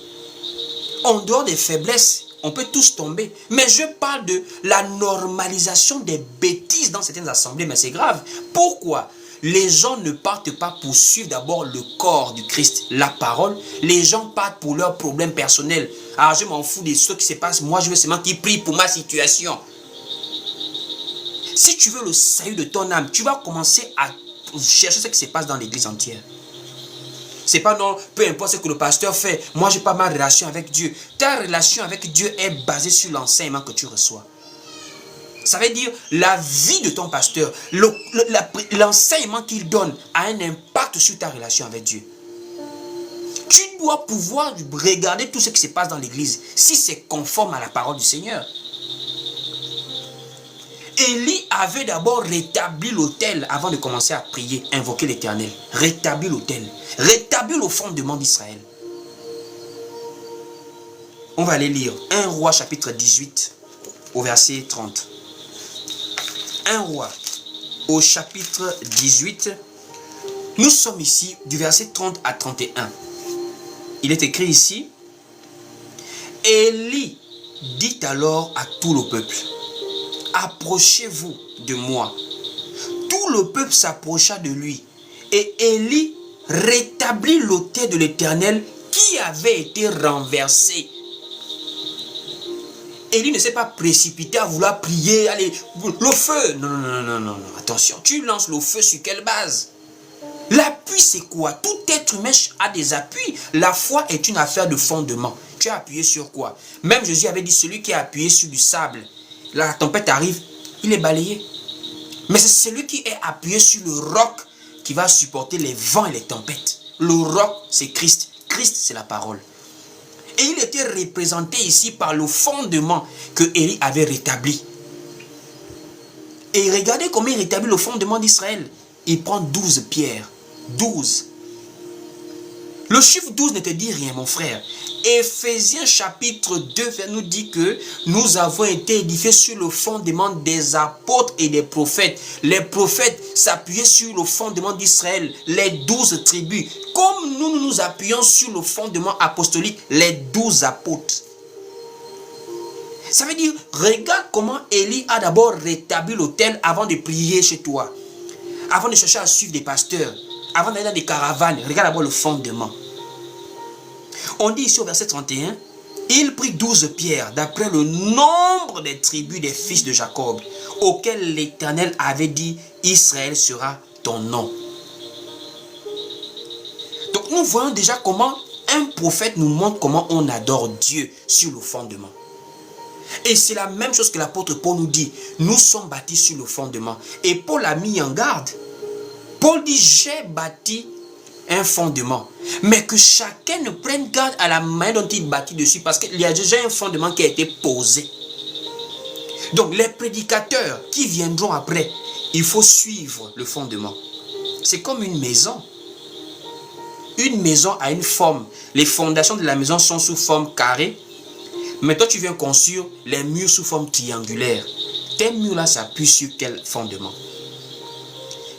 En dehors des faiblesses, on peut tous tomber. Mais je parle de la normalisation des bêtises dans certaines assemblées. Mais c'est grave. Pourquoi? Les gens ne partent pas pour suivre d'abord le corps du Christ, la parole. Les gens partent pour leurs problèmes personnels. Alors je m'en fous de ce qui se passe. Moi, je veux seulement qu'ils prient pour ma situation. Si tu veux le salut de ton âme, tu vas commencer à chercher ce qui se passe dans l'église entière. C'est pas non, peu importe ce que le pasteur fait. Moi, j'ai pas ma relation avec Dieu. Ta relation avec Dieu est basée sur l'enseignement que tu reçois. Ça veut dire la vie de ton pasteur, l'enseignement qu'il donne a un impact sur ta relation avec Dieu. Tu dois pouvoir regarder tout ce qui se passe dans l'église si c'est conforme à la parole du Seigneur. Élie avait d'abord rétabli l'autel avant de commencer à prier, invoquer l'Éternel. Rétablir l'autel. Rétablir le fondement d'Israël. On va aller lire 1 Roi chapitre 18 au verset 30. 1 Roi au chapitre 18. Nous sommes ici du verset 30 à 31. Il est écrit ici. Élie dit alors à tout le peuple. Approchez-vous de moi. Tout le peuple s'approcha de lui. Et Élie rétablit l'autel de l'Éternel qui avait été renversé. Élie ne s'est pas précipité à vouloir prier. Allez, le feu. Non. Attention, tu lances le feu sur quelle base? L'appui, c'est quoi? Tout être humain a des appuis. La foi est une affaire de fondement. Tu as appuyé sur quoi? Même Jésus avait dit, celui qui a appuyé sur du sable, la tempête arrive, il est balayé. Mais c'est celui qui est appuyé sur le roc qui va supporter les vents et les tempêtes. Le roc, c'est Christ. Christ, c'est la parole. Et il était représenté ici par le fondement que Élie avait rétabli. Et regardez comment il rétablit le fondement d'Israël. Il prend 12 pierres. 12. Le chiffre 12 ne te dit rien, mon frère. Éphésiens chapitre 2 nous dit que nous avons été édifiés sur le fondement des apôtres et des prophètes. Les prophètes s'appuyaient sur le fondement d'Israël, les 12 tribus. Comme nous nous appuyons sur le fondement apostolique, les 12 apôtres. Ça veut dire, regarde comment Élie a d'abord rétabli l'autel avant de prier chez toi. Avant de chercher à suivre des pasteurs. Avant d'aller dans des caravanes, regarde d'abord le fondement. On dit ici au verset 31, il prit 12 pierres d'après le nombre des tribus des fils de Jacob, auxquels l'Éternel avait dit, Israël sera ton nom. Donc nous voyons déjà comment un prophète nous montre comment on adore Dieu sur le fondement. Et c'est la même chose que l'apôtre Paul nous dit, nous sommes bâtis sur le fondement. Et Paul a mis en garde. Paul dit, j'ai bâti un fondement. Mais que chacun ne prenne garde à la main dont il bâtit dessus. Parce qu'il y a déjà un fondement qui a été posé. Donc les prédicateurs qui viendront après, il faut suivre le fondement. C'est comme une maison. Une maison a une forme. Les fondations de la maison sont sous forme carrée. Mais toi tu viens construire les murs sous forme triangulaire. Tes murs là s'appuient sur quel fondement?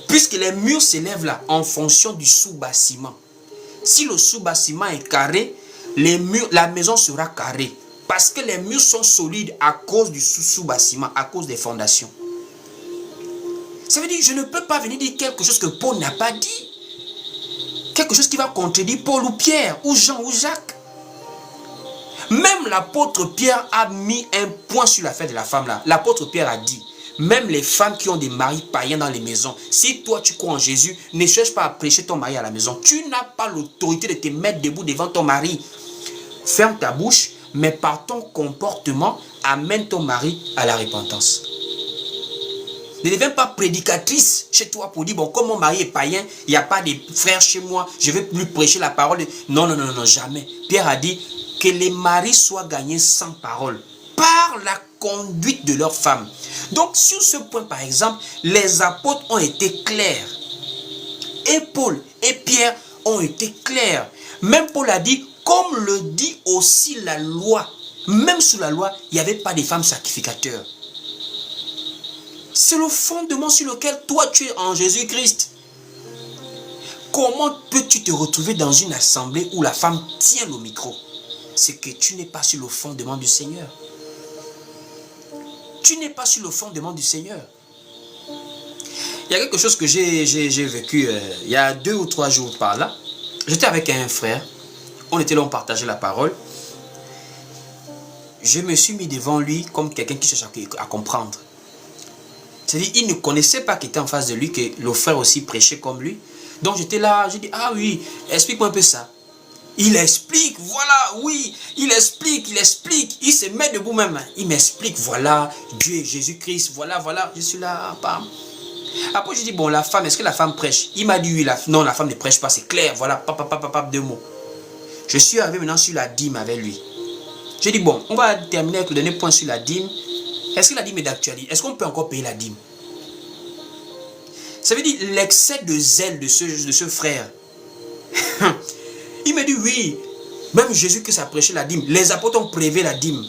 Puisque les murs s'élèvent là en fonction du sous-bâtiment. Si le sous-bâtiment est carré, la maison sera carrée. Parce que les murs sont solides à cause du sous-bâtiment, à cause des fondations. Ça veut dire que je ne peux pas venir dire quelque chose que Paul n'a pas dit. Quelque chose qui va contredire Paul ou Pierre, ou Jean ou Jacques. Même l'apôtre Pierre a mis un point sur l'affaire de la femme là. L'apôtre Pierre a dit, même les femmes qui ont des maris païens dans les maisons, si toi tu crois en Jésus, ne cherche pas à prêcher ton mari à la maison. Tu n'as pas l'autorité de te mettre debout devant ton mari. Ferme ta bouche, mais par ton comportement, amène ton mari à la repentance. Ne deviens pas prédicatrice chez toi pour dire, bon, comme mon mari est païen, il n'y a pas de frères chez moi, je vais lui prêcher la parole. Non, jamais. Pierre a dit que les maris soient gagnés sans parole, par par la conduite de leurs femmes. Donc sur ce point par exemple, les apôtres ont été clairs. Et Paul et Pierre ont été clairs. Même Paul a dit, comme le dit aussi la loi, même sous la loi, il n'y avait pas de femmes sacrificateurs. C'est le fondement sur lequel toi tu es en Jésus-Christ. Comment peux-tu te retrouver dans une assemblée où la femme tient le micro? C'est que tu n'es pas sur le fondement du Seigneur. Tu n'es pas sur le fondement du Seigneur. Il y a quelque chose que j'ai vécu il y a 2 ou 3 jours par là. J'étais avec un frère. On était là, on partageait la parole. Je me suis mis devant lui comme quelqu'un qui cherche à comprendre. C'est-à-dire, il ne connaissait pas qu'il était en face de lui, que le frère aussi prêchait comme lui. Donc j'étais là, j'ai dit, ah oui, explique-moi un peu ça. Il explique, voilà, oui, il explique, il se met debout même. Il m'explique, voilà, Dieu est Jésus-Christ, voilà. Je suis là, bam. Après je dis, bon, la femme, est-ce que la femme prêche? Il m'a dit, oui, non, la femme ne prêche pas, c'est clair, voilà, 2 mots. Je suis arrivé maintenant sur la dîme avec lui. J'ai dit, bon, on va terminer avec le dernier point sur la dîme. Est-ce que la dîme est d'actualité? Est-ce qu'on peut encore payer la dîme? Ça veut dire l'excès de zèle de ce frère. Il me dit, oui, même Jésus qui a prêché la dîme, les apôtres ont prélevé la dîme.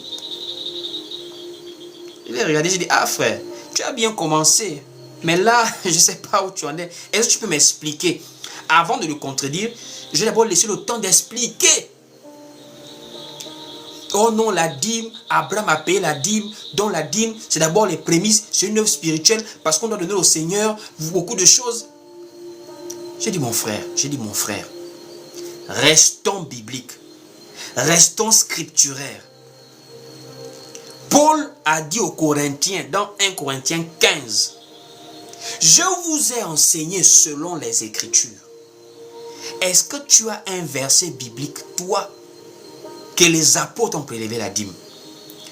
Il a regardé, j'ai dit, ah frère, tu as bien commencé. Mais là, je ne sais pas où tu en es. Est-ce que tu peux m'expliquer? Avant de le contredire, je vais d'abord laisser le temps d'expliquer. Oh non, la dîme, Abraham a payé la dîme. Donc la dîme, c'est d'abord les prémices, c'est une œuvre spirituelle parce qu'on doit donner au Seigneur beaucoup de choses. J'ai dit mon frère, restons bibliques, restons scripturaires. Paul a dit aux Corinthiens, dans 1 Corinthiens 15, je vous ai enseigné selon les Écritures. Est-ce que tu as un verset biblique, toi, que les apôtres ont prélevé la dîme?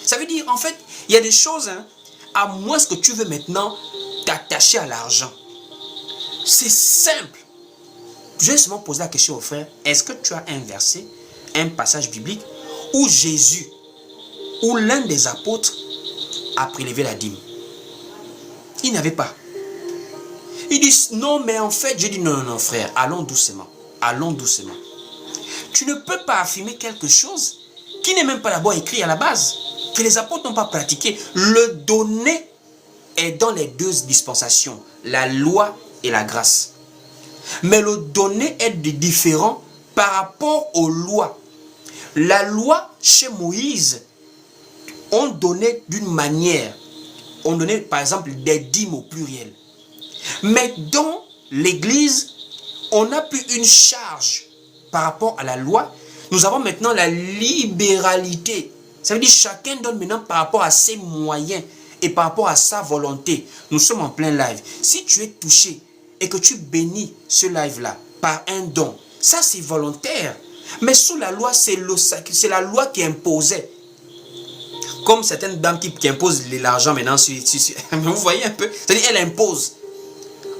Ça veut dire, en fait, il y a des choses, à moins que tu veux maintenant t'attacher à l'argent. C'est simple. Je vais seulement poser la question au frère, est-ce que tu as un verset, un passage biblique, où Jésus, ou l'un des apôtres, a prélevé la dîme? Il n'avait pas. Il dit, non, mais en fait, j'ai dit, non, frère, allons doucement. Tu ne peux pas affirmer quelque chose qui n'est même pas d'abord écrit à la base, que les apôtres n'ont pas pratiqué. Le donné est dans les 2 dispensations, la loi et la grâce. Mais le donné est différent par rapport aux lois. La loi, chez Moïse, on donnait d'une manière. On donnait par exemple des dîmes au pluriel. Mais dans l'église, on n'a plus une charge par rapport à la loi. Nous avons maintenant la libéralité. Ça veut dire que chacun donne maintenant par rapport à ses moyens et par rapport à sa volonté. Nous sommes en plein live. Si tu es touché et que tu bénis ce live-là par un don, ça c'est volontaire. Mais sous la loi, c'est la loi qui imposait. Comme certaines dames qui imposent l'argent maintenant. Vous voyez un peu. C'est-à-dire qu'elle impose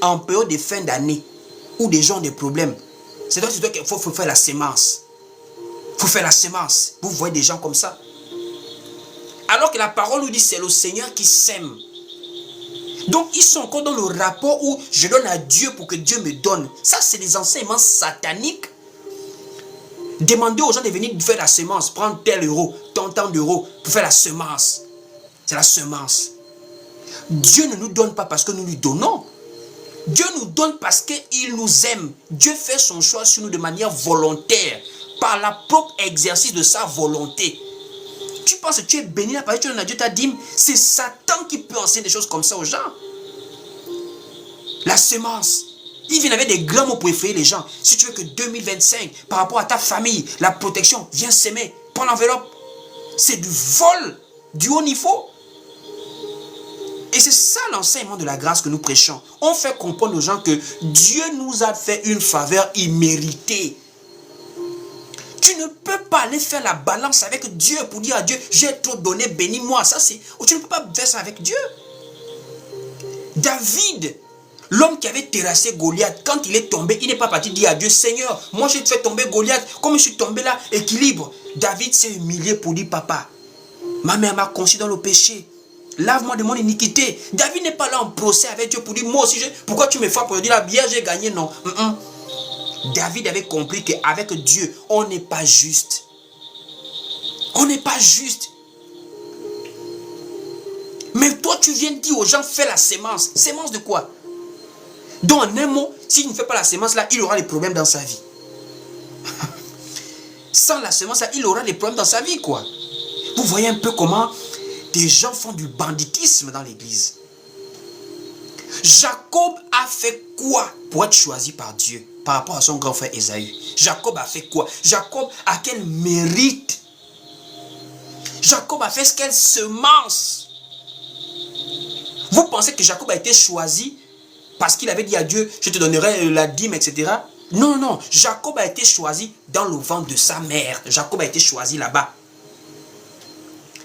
en période de fin d'année où des gens ont des problèmes. C'est donc qu'il faut faire la sémence. Il faut faire la sémence. Vous voyez des gens comme ça. Alors que la parole nous dit c'est le Seigneur qui sème. Donc ils sont encore dans le rapport où je donne à Dieu pour que Dieu me donne. Ça c'est des enseignements sataniques. Demandez aux gens de venir faire la semence. Prendre tel euro, tant d'euros pour faire la semence. C'est la semence. Dieu ne nous donne pas parce que nous lui donnons. Dieu nous donne parce qu'il nous aime. Dieu fait son choix sur nous de manière volontaire. Par la propre exercice de sa volonté. Tu penses que tu es béni là parce que tu donnes à Dieu ta dîme. C'est Satan qui peut enseigner des choses comme ça aux gens. La semence. Il vient avec des grands mots pour effrayer les gens. Si tu veux que 2025, par rapport à ta famille, la protection, viens s'aimer. Prends l'enveloppe. C'est du vol, du haut niveau. Et c'est ça l'enseignement de la grâce que nous prêchons. On fait comprendre aux gens que Dieu nous a fait une faveur imméritée. Tu ne peux pas aller faire la balance avec Dieu pour dire à Dieu, j'ai trop donné, bénis-moi. Ça, c'est, tu ne peux pas faire ça avec Dieu. David, l'homme qui avait terrassé Goliath, quand il est tombé, il n'est pas parti dire à Dieu, Seigneur, moi j'ai fait tomber Goliath, comme je suis tombé là, équilibre. David s'est humilié pour dire, papa, Ma mère m'a conçu dans le péché. Lave-moi de mon iniquité. David n'est pas là en procès avec Dieu pour dire, moi aussi, pourquoi tu me frappes pour dire, bien j'ai gagné, non. David avait compris qu'avec Dieu, on n'est pas juste. On n'est pas juste. Mais toi, tu viens dire aux gens, fais la sémence. Sémence de quoi? Donc, en un mot, s'il ne fait pas la sémence là, il aura des problèmes dans sa vie. Sans la sémence là, il aura des problèmes dans sa vie, quoi. Vous voyez un peu comment des gens font du banditisme dans l'église. Jacob a fait quoi pour être choisi par Dieu par rapport à son grand frère Ésaü? Jacob a fait quoi? Jacob a quel mérite? Jacob a fait quelle semence? Vous pensez que Jacob a été choisi parce qu'il avait dit à Dieu, je te donnerai la dîme, etc. Non, non. Jacob a été choisi dans le ventre de sa mère. Jacob a été choisi là-bas.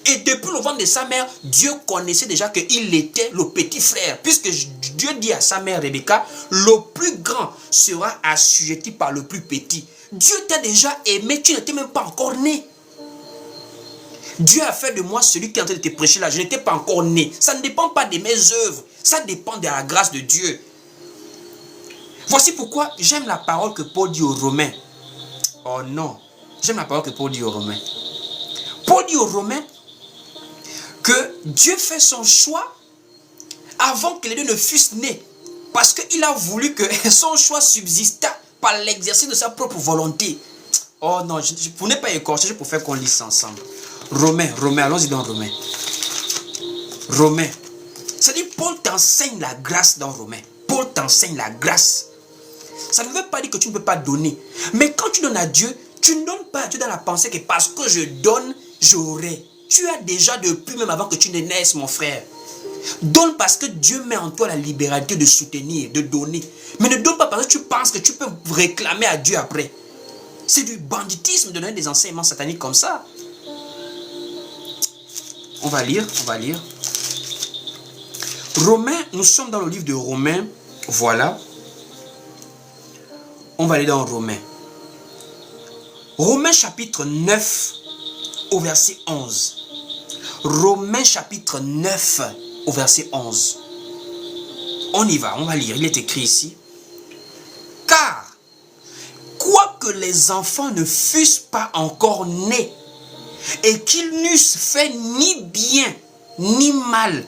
Et depuis le ventre de sa mère, Dieu connaissait déjà qu'il était le petit frère. Puisque Dieu dit à sa mère Rebecca, le plus grand sera assujetti par le plus petit. Dieu t'a déjà aimé, tu n'étais même pas encore né. Dieu a fait de moi celui qui est en train de te prêcher là. Je n'étais pas encore né. Ça ne dépend pas de mes œuvres. Ça dépend de la grâce de Dieu. Voici pourquoi j'aime la parole que Paul dit aux Romains. Oh non. J'aime la parole que Paul dit aux Romains. Paul dit aux Romains que Dieu fait son choix avant que les deux ne fussent nés. Parce qu'il a voulu que son choix subsista par l'exercice de sa propre volonté. Oh non, pour ne pas écorcher, je préfère qu'on lise ça ensemble. Romains, allons-y dans Romains. Romains. C'est-à-dire, Paul t'enseigne la grâce dans Romains. Paul t'enseigne la grâce. Ça ne veut pas dire que tu ne peux pas donner. Mais quand tu donnes à Dieu, tu ne donnes pas à Dieu dans la pensée que parce que je donne, j'aurai. Tu as déjà depuis même avant que tu ne naisses, mon frère. Donne parce que Dieu met en toi la liberté de soutenir, de donner. Mais ne donne pas parce que tu penses que tu peux réclamer à Dieu après. C'est du banditisme de donner des enseignements sataniques comme ça. On va lire. Romains, nous sommes dans le livre de Romains. Voilà. On va aller dans Romains. Romains chapitre 9 au verset 11. Romains chapitre 9 au verset 11. On y va, on va lire. Il est écrit ici. Car, quoique les enfants ne fussent pas encore nés, et qu'ils n'eussent fait ni bien ni mal,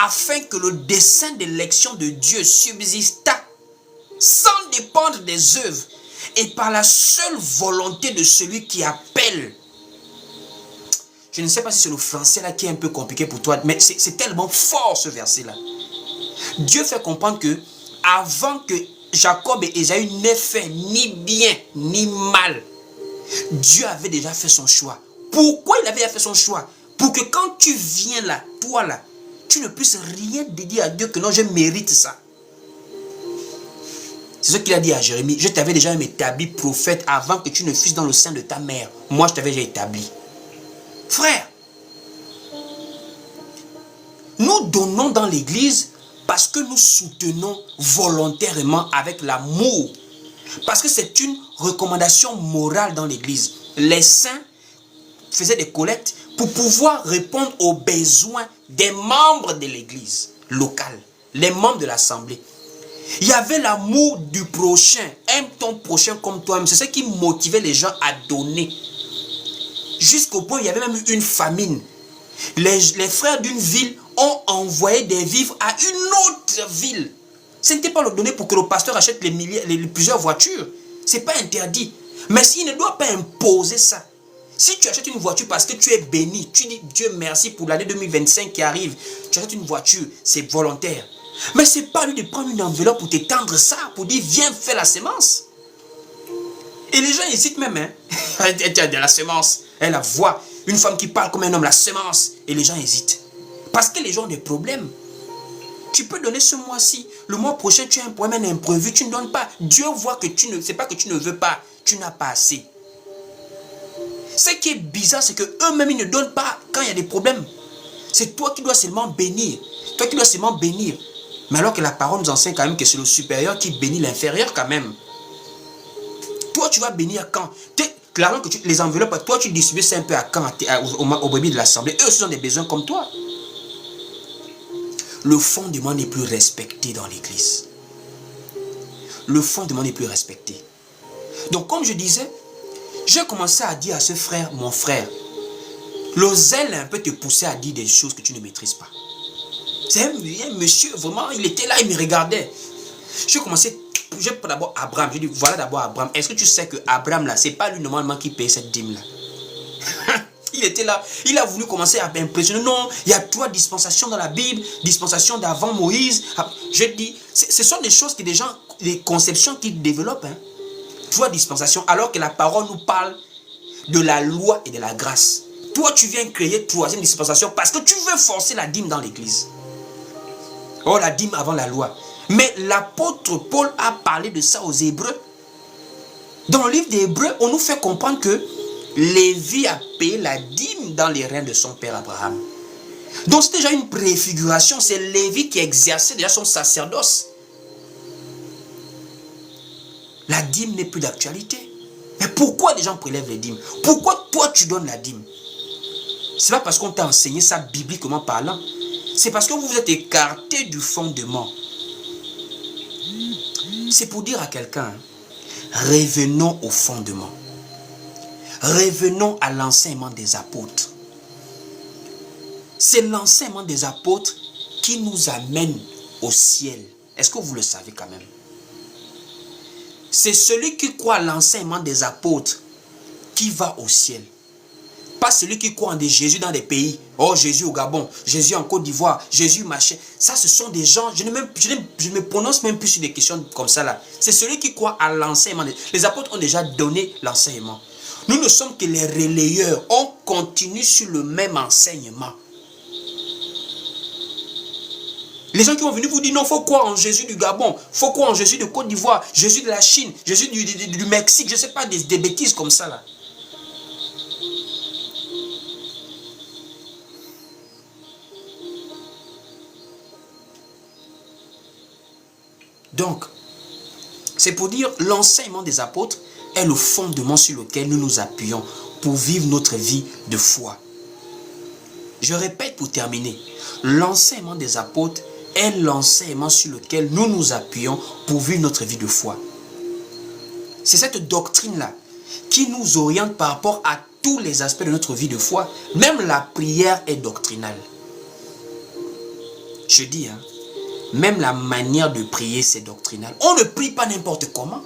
afin que le dessein d'élection de Dieu subsistât, sans dépendre des œuvres, et par la seule volonté de celui qui appelle. Je ne sais pas si c'est le français là qui est un peu compliqué pour toi, mais c'est tellement fort ce verset là. Dieu fait comprendre que avant que Jacob et Ésaü n'aient fait ni bien ni mal, Dieu avait déjà fait son choix. Pourquoi il avait fait son choix? Pour que quand tu viens là, toi là, tu ne puisses rien dédier à Dieu que non, je mérite ça. C'est ce qu'il a dit à Jérémie. Je t'avais déjà établi prophète avant que tu ne fusses dans le sein de ta mère. Moi, je t'avais déjà établi. Frère, nous donnons dans l'église parce que nous soutenons volontairement avec l'amour. Parce que c'est une recommandation morale dans l'église. Les saints faisaient des collectes pour pouvoir répondre aux besoins des membres de l'église locale, les membres de l'assemblée. Il y avait l'amour du prochain. Aime ton prochain comme toi-même. C'est ce qui motivait les gens à donner. Jusqu'au point où il y avait même une famine. Les frères d'une ville ont envoyé des vivres à une autre ville. Ce n'était pas le donner pour que le pasteur achète plusieurs voitures. Ce n'est pas interdit. Mais s'il ne doit pas imposer ça. Si tu achètes une voiture parce que tu es béni, tu dis Dieu merci pour l'année 2025 qui arrive, tu achètes une voiture, c'est volontaire. Mais ce n'est pas lui de prendre une enveloppe pour t'étendre ça, pour dire viens faire la semence. Et les gens hésitent même. Hein? De la semence. Elle la voit. Une femme qui parle comme un homme, la semence. Et les gens hésitent. Parce que les gens ont des problèmes. Tu peux donner ce mois-ci. Le mois prochain, tu as un problème, un imprévu. Tu ne donnes pas. Dieu voit que tu ne... C'est pas que tu ne veux pas. Tu n'as pas assez. Ce qui est bizarre, c'est qu'eux-mêmes, ils ne donnent pas quand il y a des problèmes. C'est toi qui dois seulement bénir. Toi qui dois seulement bénir. Mais alors que la parole nous enseigne quand même que c'est le supérieur qui bénit l'inférieur quand même. Toi, tu vas bénir quand? l'argent que les enveloppes, toi tu distribues ça un peu à quand, aux brebis de l'assemblée. Eux aussi ont des besoins comme toi. Le fondement n'est plus respecté dans l'église. Le fondement n'est plus respecté. Donc comme je disais, j'ai commencé à dire à ce frère, mon frère, le zèle un peu te pousser à dire des choses que tu ne maîtrises pas. C'est un monsieur, vraiment, il était là, il me regardait. J'ai commencé, j'ai pris d'abord Abraham, j'ai dit, voilà d'abord Abraham. Est-ce que tu sais que Abraham là, c'est pas lui normalement qui paye cette dîme là? Il était là, il a voulu commencer à m'impressionner. Non, il y a 3 dispensations dans la Bible, dispensation d'avant Moïse. Je dis, ce sont des choses que des gens, des conceptions qu'ils développent. Hein. 3 dispensations, alors que la parole nous parle de la loi et de la grâce. Toi, tu viens créer 3e dispensation parce que tu veux forcer la dîme dans l'église. Oh, la dîme avant la loi. Mais l'apôtre Paul a parlé de ça aux Hébreux. Dans le livre des Hébreux, on nous fait comprendre que Lévi a payé la dîme dans les reins de son père Abraham. Donc c'est déjà une préfiguration. C'est Lévi qui exerçait déjà son sacerdoce. La dîme n'est plus d'actualité. Mais pourquoi les gens prélèvent les dîmes? Pourquoi toi tu donnes la dîme? Ce n'est pas parce qu'on t'a enseigné ça bibliquement parlant. C'est parce que vous vous êtes écarté du fondement. C'est pour dire à quelqu'un, revenons au fondement. Revenons à l'enseignement des apôtres. C'est l'enseignement des apôtres qui nous amène au ciel. Est-ce que vous le savez quand même? C'est celui qui croit à l'enseignement des apôtres qui va au ciel. Pas celui qui croit en des Jésus dans des pays. Oh, Jésus au Gabon, Jésus en Côte d'Ivoire, Jésus machin. Ça, ce sont des gens, je ne me prononce même plus sur des questions comme ça là. C'est celui qui croit à l'enseignement. Les apôtres ont déjà donné l'enseignement. Nous ne sommes que les relayeurs. On continue sur le même enseignement. Les gens qui vont venir vous dire non, il faut croire en Jésus du Gabon, il faut croire en Jésus de Côte d'Ivoire, Jésus de la Chine, Jésus du Mexique, je ne sais pas, des bêtises comme ça là. Donc, c'est pour dire l'enseignement des apôtres est le fondement sur lequel nous nous appuyons pour vivre notre vie de foi. Je répète pour terminer, l'enseignement des apôtres est l'enseignement sur lequel nous nous appuyons pour vivre notre vie de foi. C'est cette doctrine-là qui nous oriente par rapport à tous les aspects de notre vie de foi. Même la prière est doctrinale. Je dis, hein, même la manière de prier, c'est doctrinal. On ne prie pas n'importe comment.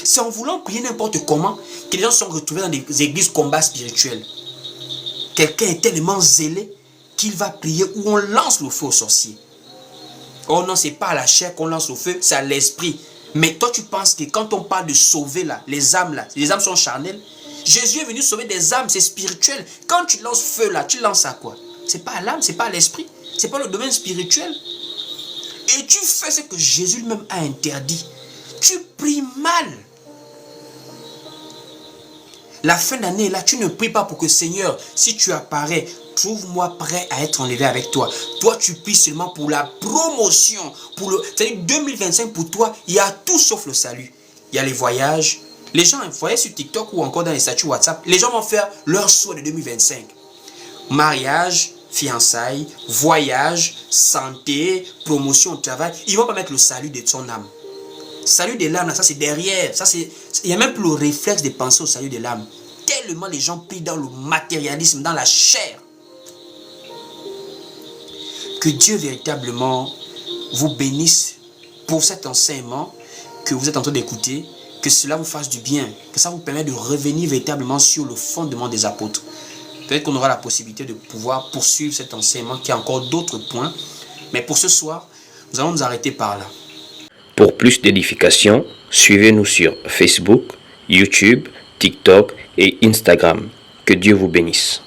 C'est en voulant prier n'importe comment que les gens sont retrouvés dans des églises combat spirituels. Quelqu'un est tellement zélé qu'il va prier où on lance le feu aux sorciers. Oh non, c'est pas à la chair qu'on lance le feu, c'est à l'esprit. Mais toi, tu penses que quand on parle de sauver là, les âmes sont charnelles. Jésus est venu sauver des âmes, c'est spirituel. Quand tu lances feu là, tu lances à quoi? C'est pas à l'âme, c'est pas à l'esprit, c'est pas le domaine spirituel. Et tu fais ce que Jésus lui-même a interdit. Tu pries mal. La fin d'année, là, tu ne pries pas pour que Seigneur, si tu apparais, trouve-moi prêt à être enlevé avec toi. Toi, tu pries seulement pour la promotion. C'est-à-dire 2025 pour toi, il y a tout sauf le salut. Il y a les voyages. Les gens, vous voyez sur TikTok ou encore dans les statuts WhatsApp, les gens vont faire leur souhait de 2025. Mariage, fiançailles, voyage, santé, promotion au travail. Ils ne vont pas mettre le salut de son âme. Salut de l'âme, ça c'est derrière. Il n'y a même plus le réflexe de penser au salut de l'âme. Tellement les gens prient dans le matérialisme, dans la chair. Que Dieu véritablement vous bénisse pour cet enseignement que vous êtes en train d'écouter. Que cela vous fasse du bien. Que ça vous permette de revenir véritablement sur le fondement des apôtres. Peut-être qu'on aura la possibilité de pouvoir poursuivre cet enseignement qui a encore d'autres points. Mais pour ce soir, nous allons nous arrêter par là. Pour plus d'édification, suivez-nous sur Facebook, YouTube, TikTok et Instagram. Que Dieu vous bénisse.